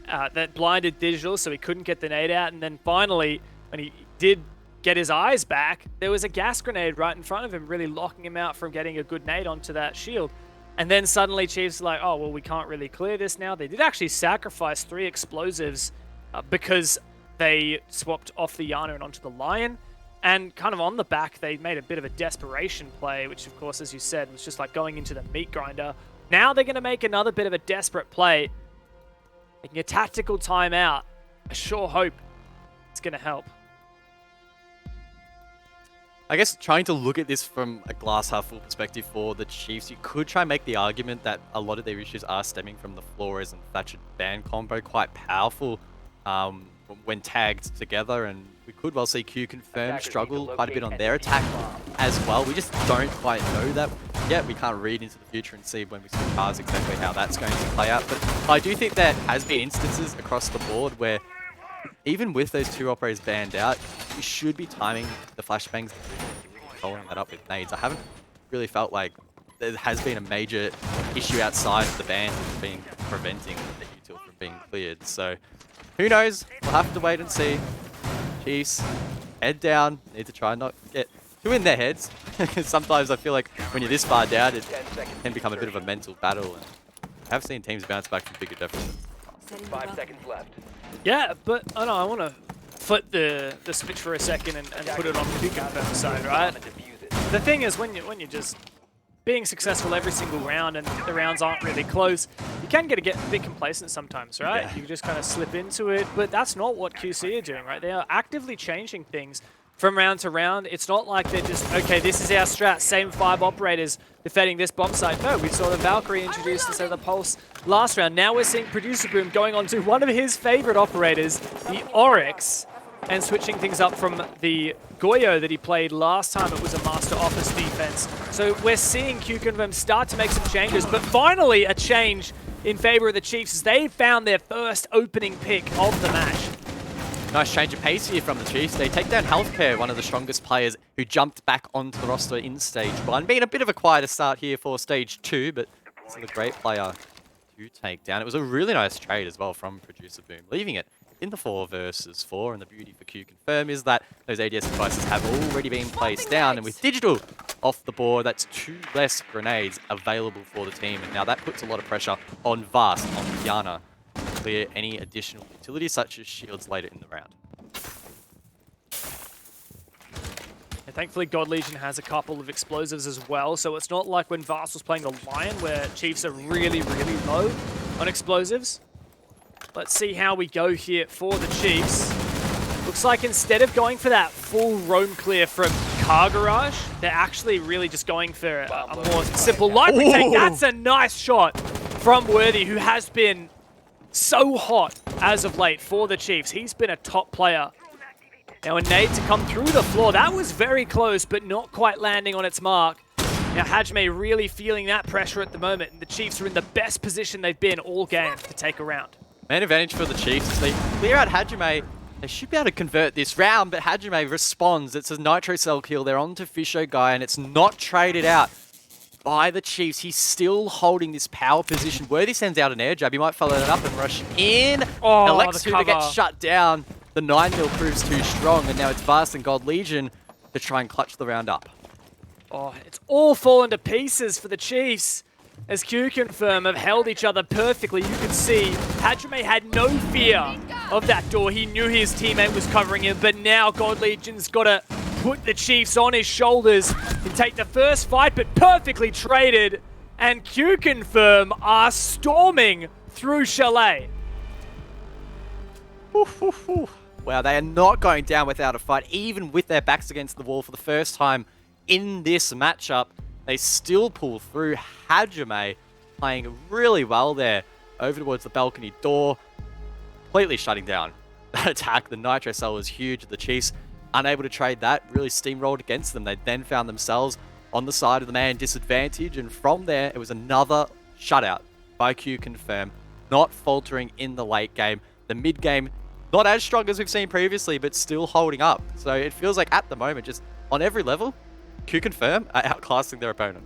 that blinded Digital, so he couldn't get the nade out. And then finally, when he did get his eyes back, there was a gas grenade right in front of him, really locking him out from getting a good nade onto that shield. And then suddenly Chiefs are like, oh, well, we can't really clear this now. They did actually sacrifice 3 explosives because they swapped off the Yana and onto the Lion. And kind of on the back, they made a bit of a desperation play, which, of course, as you said, was just like going into the meat grinder. Now they're going to make another bit of a desperate play. Making a tactical timeout. I sure hope it's going to help. I guess trying to look at this from a glass half full perspective for the Chiefs, you could try and make the argument that a lot of their issues are stemming from the Flores and Thatcher ban combo. Quite powerful when tagged together, and we could well see QConfirm struggle quite a bit on their attack as well. We just don't quite know that yet. We can't read into the future and see when we see cars exactly how that's going to play out. But I do think there has been instances across the board where even with those two operators banned out, you should be timing the flashbangs, following that up with nades. I haven't really felt like there has been a major issue outside of the bans that's been preventing the util from being cleared. So who knows? We'll have to wait and see. Chiefs, head down. Need to try and not get too in their heads. Sometimes I feel like when you're this far down, it can become a bit of a mental battle. And I have seen teams bounce back from bigger deficits. 5 seconds left. Yeah, but I want to flip the switch for a second and put it on the QConfirm side, right? The thing is, when you're just being successful every single round and the rounds aren't really close, you can get a bit complacent sometimes, right? Yeah. You just kind of slip into it, but that's not what QC are doing, right? They are actively changing things from round to round. It's not like they're just, okay, this is our strat, same 5 operators defending this bomb site. No, we saw the Valkyrie introduced instead of the Pulse last round. Now we're seeing Producer Boom going on to one of his favorite operators, the Oryx, and switching things up from the Goyo that he played last time. It was a Master Office defense. So we're seeing QConfirm start to make some changes, but finally a change in favor of the Chiefs as they found their first opening pick of the match. Nice change of pace here from the Chiefs. They take down Healthcare, one of the strongest players who jumped back onto the roster in Stage 1. Being a bit of a quieter start here for Stage 2, but still a great player to take down. It was a really nice trade as well from Producer Boom, leaving it in the 4 versus 4. And the beauty for QConfirm is that those ADS devices have already been placed down. And with Digital off the board, that's 2 less grenades available for the team. And now that puts a lot of pressure on Vast, on Kiana, to clear any additional utilities such as shields later in the round. And thankfully, God Legion has a couple of explosives as well, so it's not like when Vast was playing the Lion where Chiefs are really, really low on explosives. Let's see how we go here for the Chiefs. Looks like instead of going for that full roam clear from Car Garage, they're actually really just going for a more simple light retake. That's a nice shot from Worthy, who has been so hot as of late for the Chiefs. He's been a top player. Now a nade to come through the floor. That was very close, but not quite landing on its mark. Now Hajime really feeling that pressure at the moment, and the Chiefs are in the best position they've been all game to take a round. Main advantage for the Chiefs is they clear out Hajime. They should be able to convert this round, but Hajime responds. It's a Nitro Cell kill. They're on to Fisho Guy, and it's not traded out by the Chiefs. He's still holding this power position. Worthy sends out an air jab. He might follow that up and rush in. Oh, Alex the who gets cover. shut down. The 9mm proves too strong, and now it's Vast and God Legion to try and clutch the round up. Oh, it's all fallen to pieces for the Chiefs as QConfirm have held each other perfectly. You can see Hajime had no fear of that door. He knew his teammate was covering him, but now God Legion's got to put the Chiefs on his shoulders and take the first fight, but perfectly traded. And QConfirm are storming through Chalet. Wow, they are not going down without a fight, even with their backs against the wall for the first time in this matchup. They still pull through. Hajime playing really well there over towards the balcony door, completely shutting down that attack. The Nitro Cell was huge. The Chiefs unable to trade that, really steamrolled against them. They then found themselves on the side of the man disadvantage, and from there it was another shutout by QConfirm, not faltering in the late game. The mid game not as strong as we've seen previously, but still holding up. So it feels like at the moment, just on every level, QConfirm are outclassing their opponent.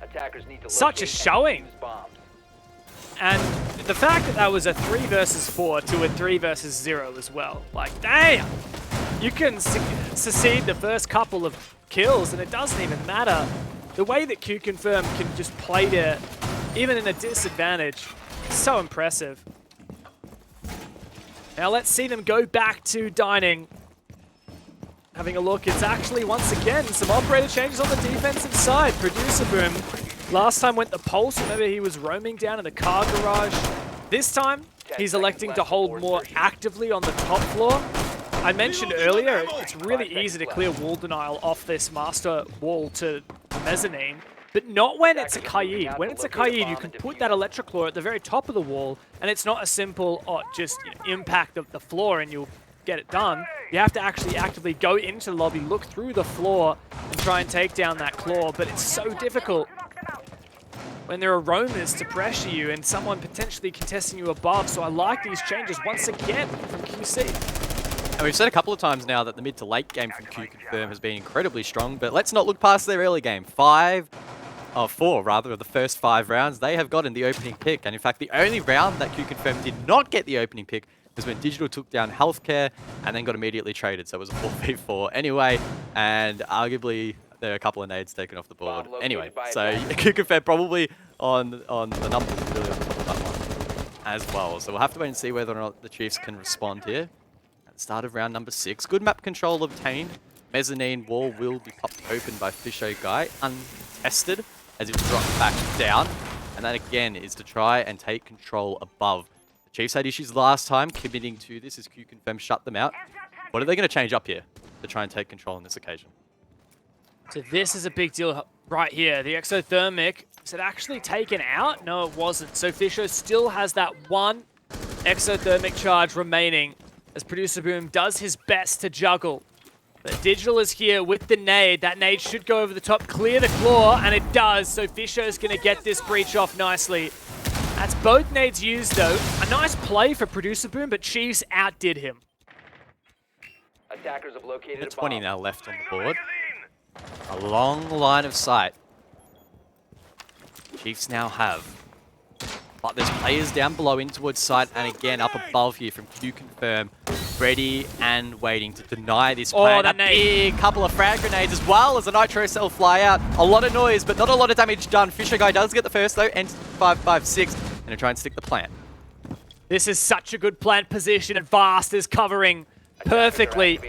Attackers need to Such a locate and showing. defuse bombs. And the fact that that was a 3 versus 4 to a 3 versus 0 as well. Like, damn! You can succeed the first couple of kills and it doesn't even matter. The way that QConfirm can just play there, even in a disadvantage, is so impressive. Now let's see them go back to dining. Having a look, it's actually, once again, some operator changes on the defensive side. Producer Boom last time went the Pulse. Remember, he was roaming down in the Car Garage. This time, he's electing to hold more actively on the top floor. I mentioned earlier, it's really easy to clear wall denial off this master wall to the mezzanine. but not when it's a Kaid. When it's a Kaid, you can put that Electroclaw at the very top of the wall, and it's not a simple, just impact of the floor and you'll get it done. You have to actually actively go into the lobby, look through the floor, and try and take down that claw, but it's so difficult when there are roamers to pressure you and someone potentially contesting you above. So I like these changes once again from QC. And we've said a couple of times now that the mid to late game from QConfirm has been incredibly strong, but let's not look past their early game. 4 of the first 5 rounds, they have gotten the opening pick. And in fact, the only round that QConfirm did not get the opening pick was when Digital took down Healthcare and then got immediately traded. So it was a 4v4 anyway, and arguably there are a couple of nades taken off the board. Anyway, so QConfirm probably on the numbers really on top of that one as well. So we'll have to wait and see whether or not the Chiefs can respond here. At the start of round number 6, good map control obtained. Mezzanine wall will be popped open by Fisho Guy, untested, as it drops back down. And that again is to try and take control above. The Chiefs had issues last time committing to this as QConfirm shut them out. What are they going to change up here to try and take control on this occasion? So this is a big deal right here. The exothermic, is it actually taken out? No, it wasn't. So Fisho still has that one exothermic charge remaining as Producer Boom does his best to juggle. But Digital is here with the nade. That nade should go over the top, clear the claw, and it does. So Fisho's going to get this breach off nicely. That's both nades used, though. A nice play for Producer Boom, but Chiefs outdid him. Attackers have located a 20 bomb. now left on the board. A long line of sight. Chiefs now have. But there's players down below in towards sight and again up above here from QConfirm. Ready and waiting to deny this plan. that nade. Big couple of frag grenades as well as a nitro cell fly out. A lot of noise, but not a lot of damage done. Fisher Guy does get the first though, ends 5-5-6, and to try and stick the plant. This is such a good plant position, and Vast is covering perfectly.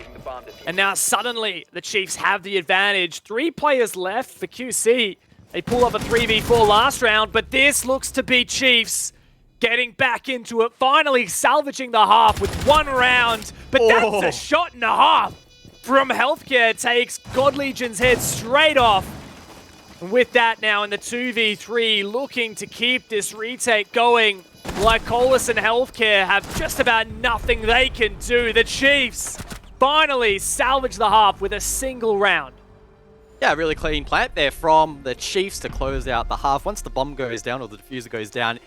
And now suddenly the Chiefs have the advantage. 3 players left for QC. They pull off a 3v4 last round, but this looks to be Chiefs getting back into it, finally salvaging the half with 1 round. But that's a shot and a half from Healthcare. Takes God Legion's head straight off. And with that now in the 2v3, looking to keep this retake going. Glycolis and Healthcare have just about nothing they can do. The Chiefs finally salvage the half with a single round. Yeah, really clean plant there from the Chiefs to close out the half. Once the bomb goes down or the diffuser goes down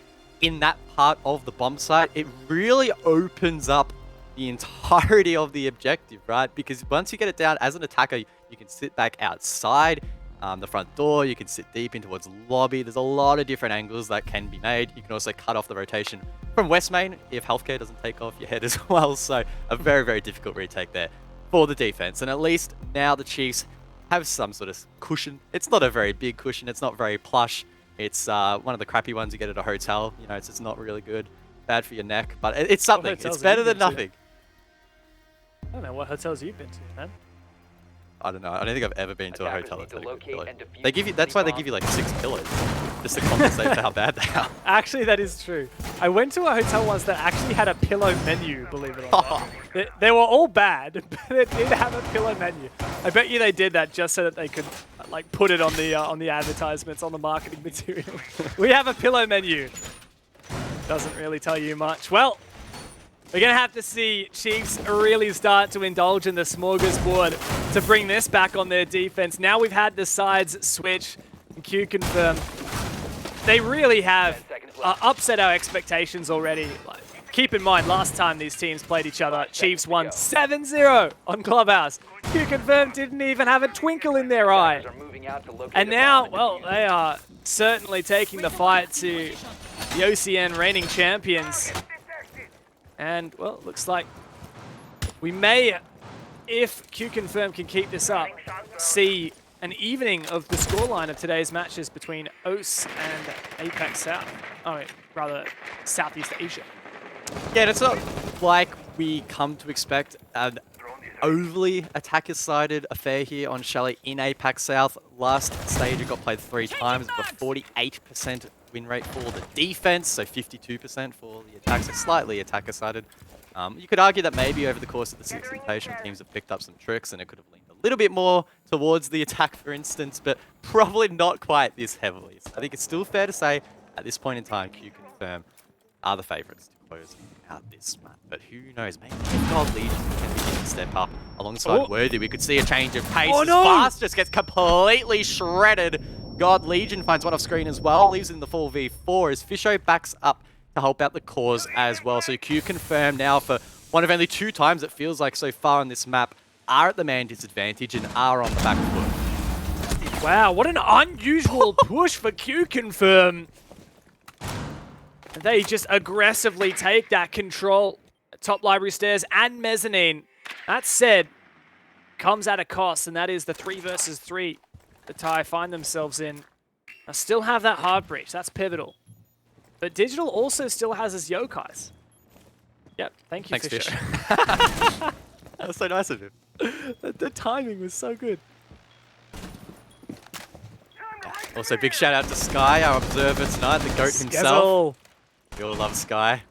in that part of the bomb site, it really opens up the entirety of the objective, right? Because once you get it down as an attacker, you can sit back outside the front door, you can sit deep in towards the lobby. There's a lot of different angles that can be made. You can also cut off the rotation from West Main if Healthcare doesn't take off your head as well. So a very, very difficult retake there for the defense. And at least now the Chiefs have some sort of cushion. It's not a very big cushion. It's not very plush. It's one of the crappy ones you get at a hotel. You know, it's just not really good. Bad for your neck, but it's something. It's better than nothing. I don't know what hotels you've been to, man. I don't know. I don't think I've ever been to a hotel that's had a good pillow. and They give you. That's why they give you like 6 pillows, just to compensate for how bad they are. Actually, that is true. I went to a hotel once that actually had a pillow menu, believe it or not. They were all bad, but it did have a pillow menu. I bet you they did that just so that they could like put it on the advertisements, on the marketing material. We have a pillow menu. Doesn't really tell you much. Well, we're going to have to see Chiefs really start to indulge in the smorgasbord to bring this back on their defense. Now we've had the sides switch. And QConfirm, they really have upset our expectations already. Like, keep in mind, last time these teams played each other, Chiefs won 7-0 on Clubhouse. QConfirm didn't even have a twinkle in their eye. And now, well, they are certainly taking the fight to the OCN reigning champions. And, well, it looks like we may, if QConfirm can keep this up, see an evening of the scoreline of today's matches between OS and APAC South. Oh, wait, rather Southeast Asia. Yeah, and it's not like we come to expect an overly attacker-sided affair here on Chalet in APAC South. Last stage it got played 3 times with a 48% win rate for the defense, so 52% for the attack, so slightly attacker-sided. You could argue that maybe over the course of the 6 invitational teams have picked up some tricks and it could have leaned a little bit more towards the attack, for instance, but probably not quite this heavily. So I think it's still fair to say, at this point in time, QConfirm are the favourites to close out this map. But who knows, maybe if Gold Legion can begin to step up alongside Worthy, we could see a change of pace. Oh, no! Fast just gets completely shredded. God Legion finds one off screen as well, leaves in the 4v4 as Fisho backs up to help out the cause as well. So QConfirm now, for one of only 2 times it feels like so far on this map, are at the man disadvantage and are on the back foot. Wow, what an unusual push for QConfirm. They just aggressively take that control. Top library stairs and mezzanine. That said, comes at a cost, and that is the 3 versus 3 the TIE find themselves in. I still have that hard breach. That's pivotal. But Digital also still has his yokais. Yep, thank you, Thanks, Fisher. Fish. That was so nice of him. The timing was so good. Also, big shout out to Sky, our observer tonight, the GOAT himself. We all love Sky.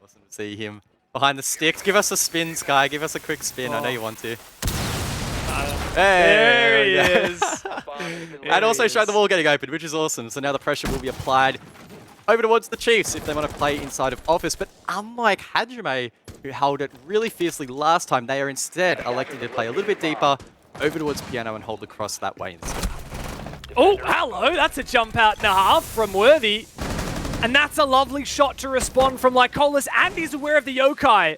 Awesome to see him behind the sticks. Give us a spin, Sky. Give us a quick spin. I know you want to. There he is. And also show the wall getting open, which is awesome. So now the pressure will be applied over towards the Chiefs if they want to play inside of Office. But unlike Hajime, who held it really fiercely last time, they are instead electing to play a little bit deeper over towards Piano and hold across that way instead. Oh, hello. That's a jump out and a half from Worthy. And that's a lovely shot to respond from Lycolis, and he's aware of the yokai.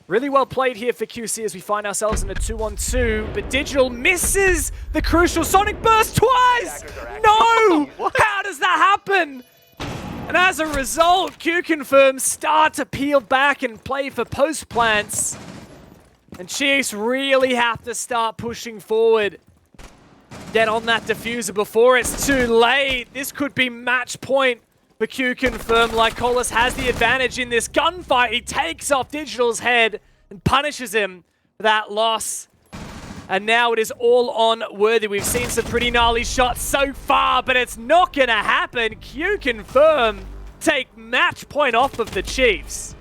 Really well played here for QC as we find ourselves in a 2-on-2, but Digital misses the crucial Sonic Burst twice! No! How does that happen? And as a result, QConfirm start to peel back and play for post plants. And Chiefs really have to start pushing forward. Get on that diffuser before it's too late. This could be match point for QConfirm. Lycolis has the advantage in this gunfight. He takes off Digital's head and punishes him for that loss. And now it is all on Worthy. We've seen some pretty gnarly shots so far, but it's not going to happen. QConfirm take match point off of the Chiefs.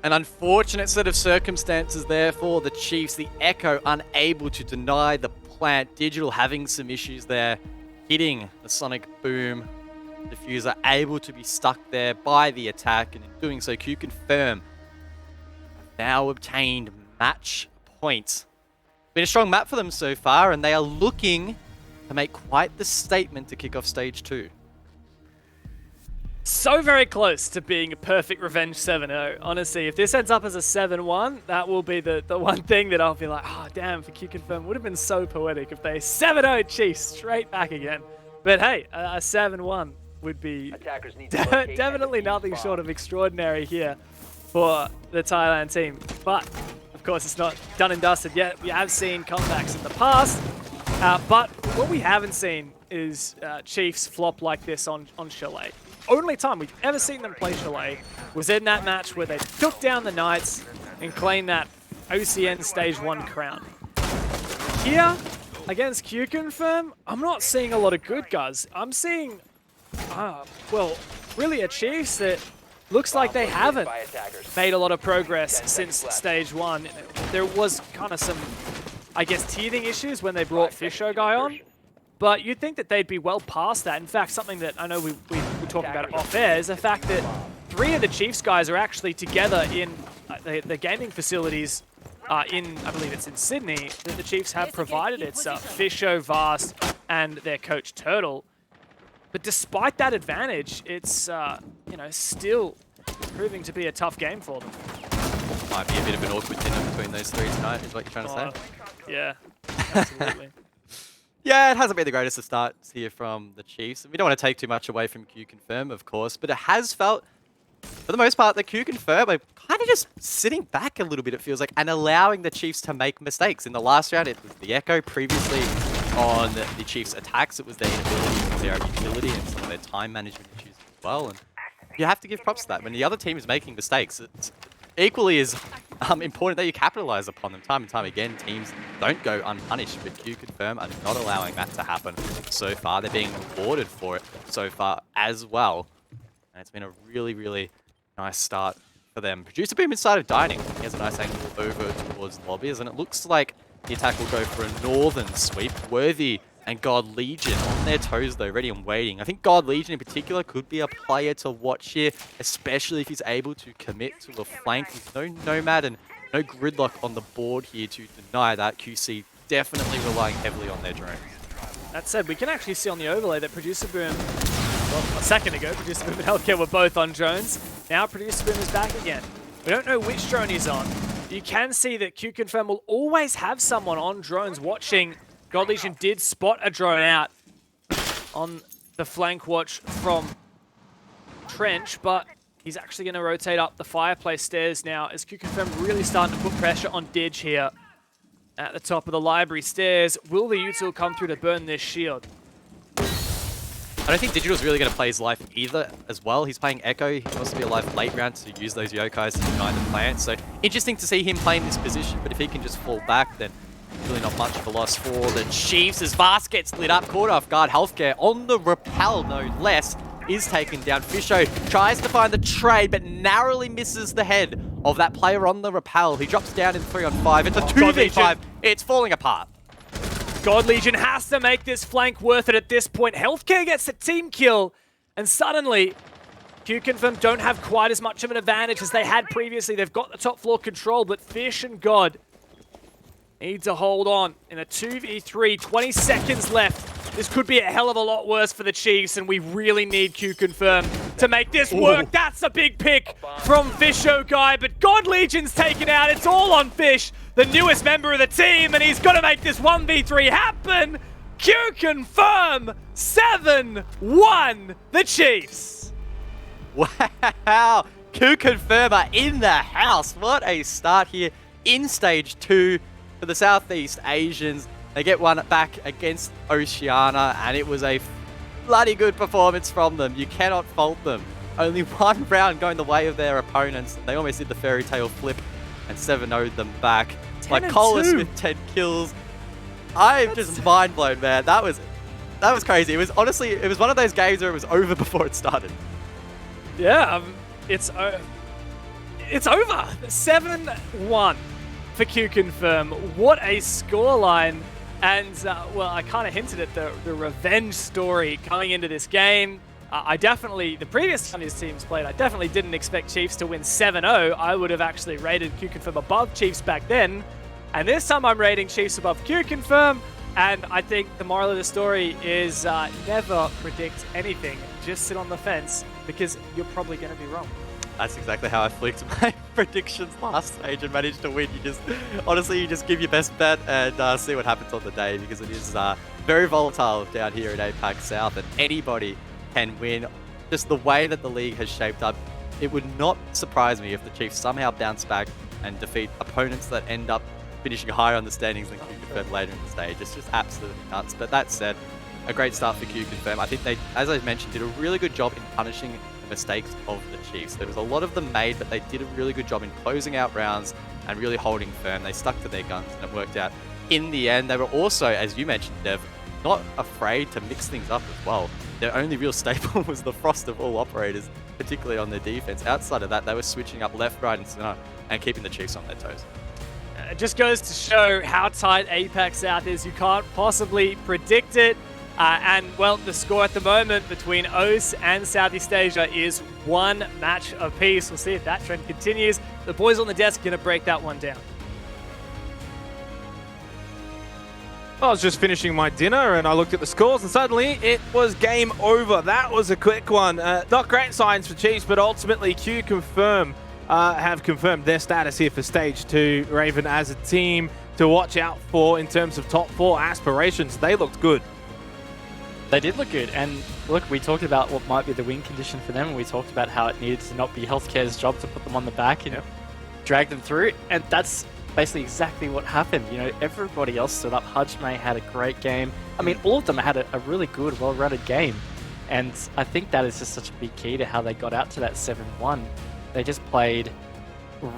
An unfortunate set of circumstances there for the Chiefs. The Echo unable to deny the plant. Digital having some issues there, hitting the Sonic Boom. Diffuser able to be stuck there by the attack, and in doing so, QConfirm have now obtained match points. Been a strong map for them so far, and they are looking to make quite the statement to kick off stage 2. So very close to being a perfect revenge 7-0. Honestly, if this ends up as a 7-1, that will be the one thing that I'll be like, oh damn, for QConfirm, would have been so poetic if they 7-0 Chiefs straight back again. But hey, a 7-1 would be definitely nothing short of extraordinary here for the Thailand team. But of course, it's not done and dusted yet. We have seen comebacks in the past, but what we haven't seen is Chiefs flop like this on Chalet. Only time we've ever seen them play Chalet was in that match where they took down the Knights and claimed that OCN Stage 1 crown. Here, against QConfirm, I'm not seeing a lot of good guys. I'm seeing, well, really a Chiefs that looks like they haven't made a lot of progress since Stage 1. There was kind of some, I guess, teething issues when they brought Fisho guy on. But you'd think that they'd be well past that. In fact, something that I know we talked about it off air is the fact that 3 of the Chiefs guys are actually together in the gaming facilities in, I believe it's in Sydney, that the Chiefs have provided. It's Fisho, Vast, and their coach Turtle. But despite that advantage, it's you know, still proving to be a tough game for them. Might be a bit of an awkward dinner between those 3 tonight, is what you're trying to say? Yeah, absolutely. Yeah, it hasn't been the greatest of starts here from the Chiefs. We don't want to take too much away from QConfirm, of course, but it has felt, for the most part, that QConfirm are kind of just sitting back a little bit, it feels like, and allowing the Chiefs to make mistakes. In the last round, it was the Echo. Previously, on the Chiefs' attacks, it was their inability, their utility, and some of their time management issues as well. And you have to give props to that. When the other team is making mistakes, it's equally as important that you capitalize upon them. Time and time again, teams don't go unpunished, but QConfirm are not allowing that to happen so far. They're being rewarded for it so far as well. And it's been a really, really nice start for them. Producer Boom inside of dining. He has a nice angle over towards lobbies, and it looks like the attack will go for a northern sweep. Worthy and God Legion on their toes though, ready and waiting. I think God Legion in particular could be a player to watch here, especially if he's able to commit to a flank. There's no Nomad and no gridlock on the board here to deny that. QC definitely relying heavily on their drones. That said, we can actually see on the overlay that Producer Boom, well, a second ago, Producer Boom and Healthcare were both on drones. Now Producer Boom is back again. We don't know which drone he's on. You can see that QConfirm will always have someone on drones watching. God Legion did spot a drone out on the flank watch from Trench, but he's actually going to rotate up the fireplace stairs now as QConfirm really starting to put pressure on Didge here at the top of the library stairs. Will the util come through to burn this shield? I don't think Digital's really going to play his life either as well. He's playing Echo. He wants to be alive late round to use those Yokais to deny the plant. So interesting to see him play in this position, but if he can just fall back, then really not much of a loss for the Chiefs as Vast gets lit up, caught off guard. Healthcare on the rappel, no less, is taken down. Fisho tries to find the trade, but narrowly misses the head of that player on the rappel. He drops down in 3-on-5. It's a 2v5. It's falling apart. God Legion has to make this flank worth it at this point. Healthcare gets the team kill, and suddenly QConfirm don't have quite as much of an advantage as they had previously. They've got the top floor control, but Fish and God need to hold on in a 2v3, 20 seconds left. This could be a hell of a lot worse for the Chiefs, and we really need QConfirm to make this work. That's a big pick from Fisho Guy, but God Legion's taken out. It's all on Fish, the newest member of the team, and he's got to make this 1v3 happen. QConfirm 7-1 the Chiefs. Wow, QConfirm are in the house. What a start here in Stage 2 for the Southeast Asians. They get one back against Oceania, and it was a bloody good performance from them. You cannot fault them. Only one round going the way of their opponents. They almost did the fairy tale flip and 7-0'd them back. Like Colas with 10 kills. I'm just mind blown, man. That was crazy. It was honestly, it was one of those games where it was over before it started. Yeah, it's over. 7-1 for QConfirm. What a scoreline. And, well, I kind of hinted at the revenge story coming into this game. The previous time these teams played, I definitely didn't expect Chiefs to win 7-0. I would have actually rated QConfirm above Chiefs back then. And this time I'm rating Chiefs above QConfirm. And I think the moral of the story is never predict anything. Just sit on the fence because you're probably going to be wrong. That's exactly how I flicked my predictions last stage and managed to win. Honestly, you just give your best bet and see what happens on the day, because it is very volatile down here in APAC South, and anybody can win. Just the way that the league has shaped up, it would not surprise me if the Chiefs somehow bounce back and defeat opponents that end up finishing higher on the standings than QConfirm later in the stage. It's just absolutely nuts. But that said, a great start for QConfirm. I think they, as I mentioned, did a really good job in punishing the mistakes of the Chiefs. There was a lot of them made, but they did a really good job in closing out rounds and really holding firm. They stuck to their guns and it worked out in the end. They were also, as you mentioned, Dev, not afraid to mix things up as well. Their only real staple was the frost of all operators, particularly on their defense. Outside of that, they were switching up left, right, and center and keeping the Chiefs on their toes. It just goes to show how tight APAC South is. You can't possibly predict it. And, well, the score at the moment between OS and Southeast Asia is one match apiece. We'll see if that trend continues. The boys on the desk are going to break that one down. I was just finishing my dinner and I looked at the scores and suddenly it was game over. That was a quick one. Not great signs for Chiefs, but ultimately QConfirm have confirmed their status here for Stage 2. Raven as a team to watch out for in terms of top 4 aspirations. They looked good. They did look good, and look, we talked about what might be the win condition for them, and we talked about how it needed to not be Healthcare's job to put them on the back and drag them through, and that's basically exactly what happened. You know, everybody else stood up. Hudgmay had a great game. I mean, all of them had a really good, well-rounded game, and I think that is just such a big key to how they got out to that 7-1. They just played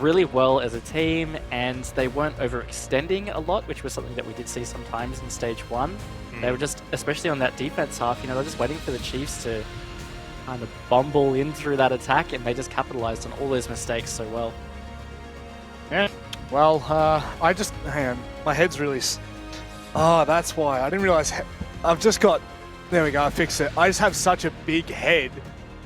really well as a team, and they weren't overextending a lot, which was something that we did see sometimes in Stage 1. They were just, especially on that defense half, you know, they're just waiting for the Chiefs to kind of bumble in through that attack, and they just capitalized on all those mistakes so well. Yeah. Well, I just hang on. My head's really. Oh, that's why I didn't realize. I've just got. There we go. I fixed it. I just have such a big head.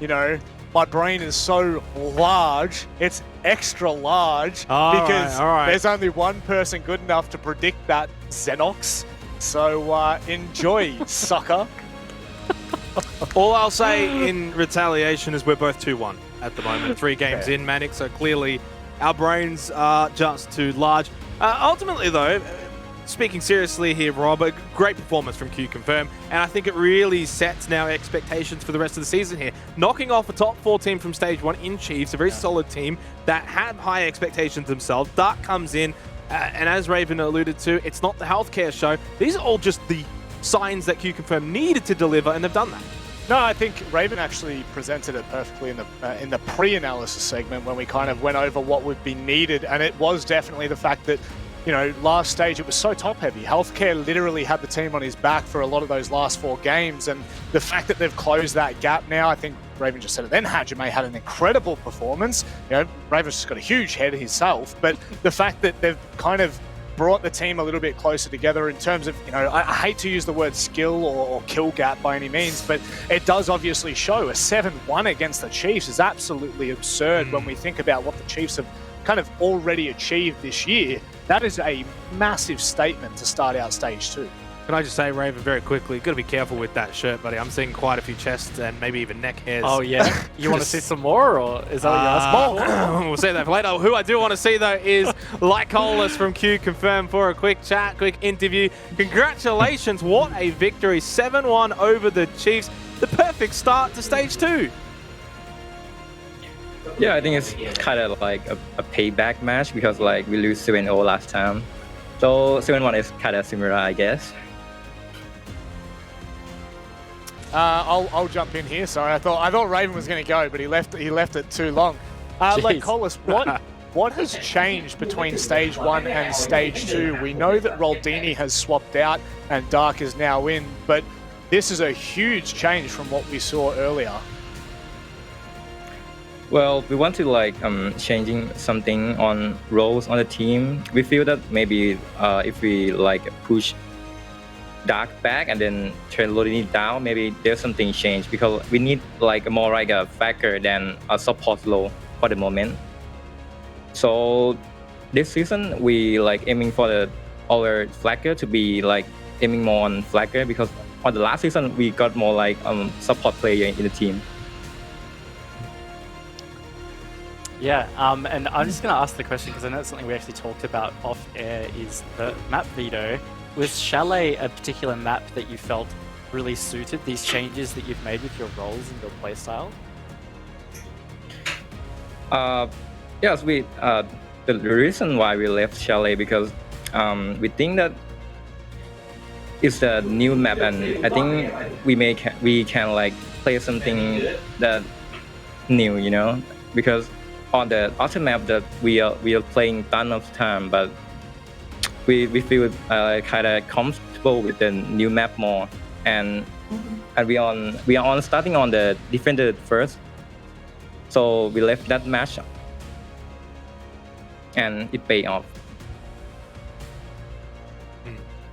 You know, my brain is so large. It's extra large because there's only one person good enough to predict that, Xenox. So enjoy, sucker. All I'll say in retaliation is we're both 2-1 at the moment. 3 games in, Manic, so clearly our brains are just too large. Ultimately, though, speaking seriously here, Rob, a great performance from QConfirm, and I think it really sets now expectations for the rest of the season here. Knocking off a top 4 team from Stage 1 in Chiefs, a very solid team that had high expectations themselves. Dark comes in, and as Raven alluded to, it's not the healthcare show. These are all just the signs that QConfirm needed to deliver, and they've done that. No, I think Raven actually presented it perfectly in the pre-analysis segment when we kind of went over what would be needed, and it was definitely the fact that, you know, last stage it was so top-heavy. Healthcare literally had the team on his back for a lot of those last 4 games, and the fact that they've closed that gap now, I think Raven just said it then, Hajime had an incredible performance. You know, Raven's just got a huge head himself, but the fact that they've kind of brought the team a little bit closer together in terms of, you know, I hate to use the word skill or kill gap by any means, but it does obviously show. A 7-1 against the Chiefs is absolutely absurd when we think about what the Chiefs have kind of already achieved this year. That is a massive statement to start out Stage 2. Can I just say, Raven, very quickly, got to be careful with that shirt, buddy. I'm seeing quite a few chests and maybe even neck hairs. Oh, yeah? You want to see some more, or is that what you're asking? We'll save that for later. Who I do want to see, though, is Lycolis from QConfirm for a quick chat, quick interview. Congratulations. What a victory. 7-1 over the Chiefs. The perfect start to Stage 2. Yeah, I think it's kind of like a payback match because like we lose 7-0 last time. So 7-1 is kind of similar, I guess. I'll jump in here. Sorry, I thought Raven was going to go, but he left it too long. Lycolis, what has changed between Stage 1 and Stage 2? We know that Roldini has swapped out and Dark is now in, but this is a huge change from what we saw earlier. Well, we want to like changing something on roles on the team. We feel that maybe if we like push Dark back and then turn Lodini down, maybe there's something changed because we need like more like a flanker than a support role for the moment. So this season we like aiming for our flanker to be like aiming more on flanker because on the last season we got more like support player in the team. Yeah, and I'm just going to ask the question because I know it's something we actually talked about off air is the map veto. Was Chalet a particular map that you felt really suited these changes that you've made with your roles and your playstyle? Yes, the reason why we left Chalet because we think that it's a new map and I think we can like play something that new, you know, because on the other map that we are playing ton of time, but we feel kind of comfortable with the new map more, and we are on starting on the defender first, so we left that match, and it paid off.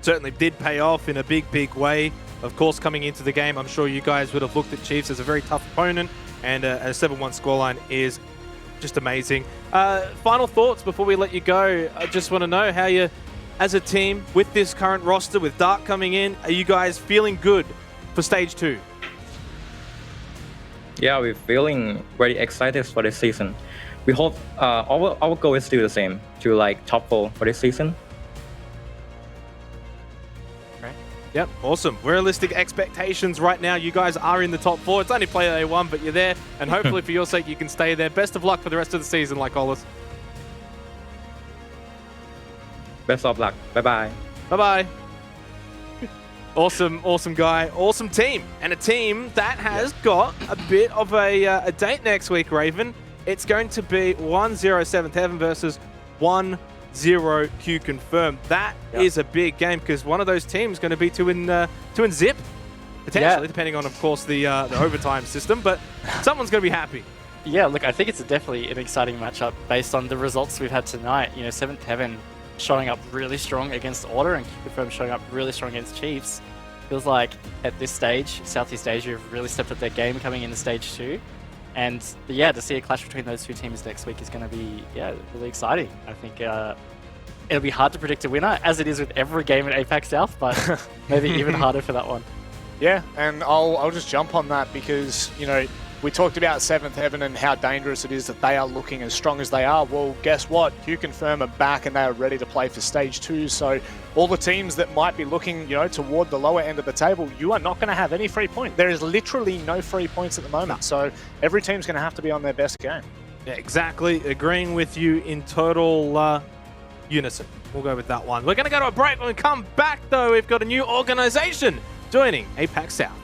Certainly did pay off in a big way. Of course, coming into the game, I'm sure you guys would have looked at Chiefs as a very tough opponent, and a 7-1 scoreline is just amazing. Final thoughts before we let you go. I just want to know how you, as a team, with this current roster, with Dark coming in, are you guys feeling good for Stage 2? Yeah, we're feeling very excited for this season. We hope our goal is still the same, to like top 4 for this season. Yep, awesome. Realistic expectations right now. You guys are in the top 4. It's only Playday 1, but you're there. And hopefully for your sake, you can stay there. Best of luck for the rest of the season, Lycolis. Best of luck. Bye-bye. Bye-bye. Awesome guy. Awesome team. And a team that has got a bit of a date next week, Raven. It's going to be 1-0 7th Heaven versus 1-0 QConfirm. That is a big game because one of those teams is going to be to in zip. potentially, depending on, of course, the overtime system. But someone's going to be happy. Yeah, look, I think it's definitely an exciting matchup based on the results we've had tonight. You know, 7th Heaven showing up really strong against Order and QConfirm showing up really strong against Chiefs. Feels like at this stage, Southeast Asia have really stepped up their game coming into stage 2. And yeah, to see a clash between those two teams next week is going to be really exciting. I think it'll be hard to predict a winner, as it is with every game at APAC South, but maybe even harder for that one. Yeah, and I'll just jump on that because, you know, we talked about 7th Heaven and how dangerous it is that they are looking as strong as they are. Well, guess what? QConfirm are back and they are ready to play for Stage 2. So all the teams that might be looking, you know, toward the lower end of the table, you are not going to have any free points. There is literally no free points at the moment. So every team's going to have to be on their best game. Yeah, exactly. Agreeing with you in total unison. We'll go with that one. We're going to go to a break. When we come back, though, we've got a new organization joining APAC South.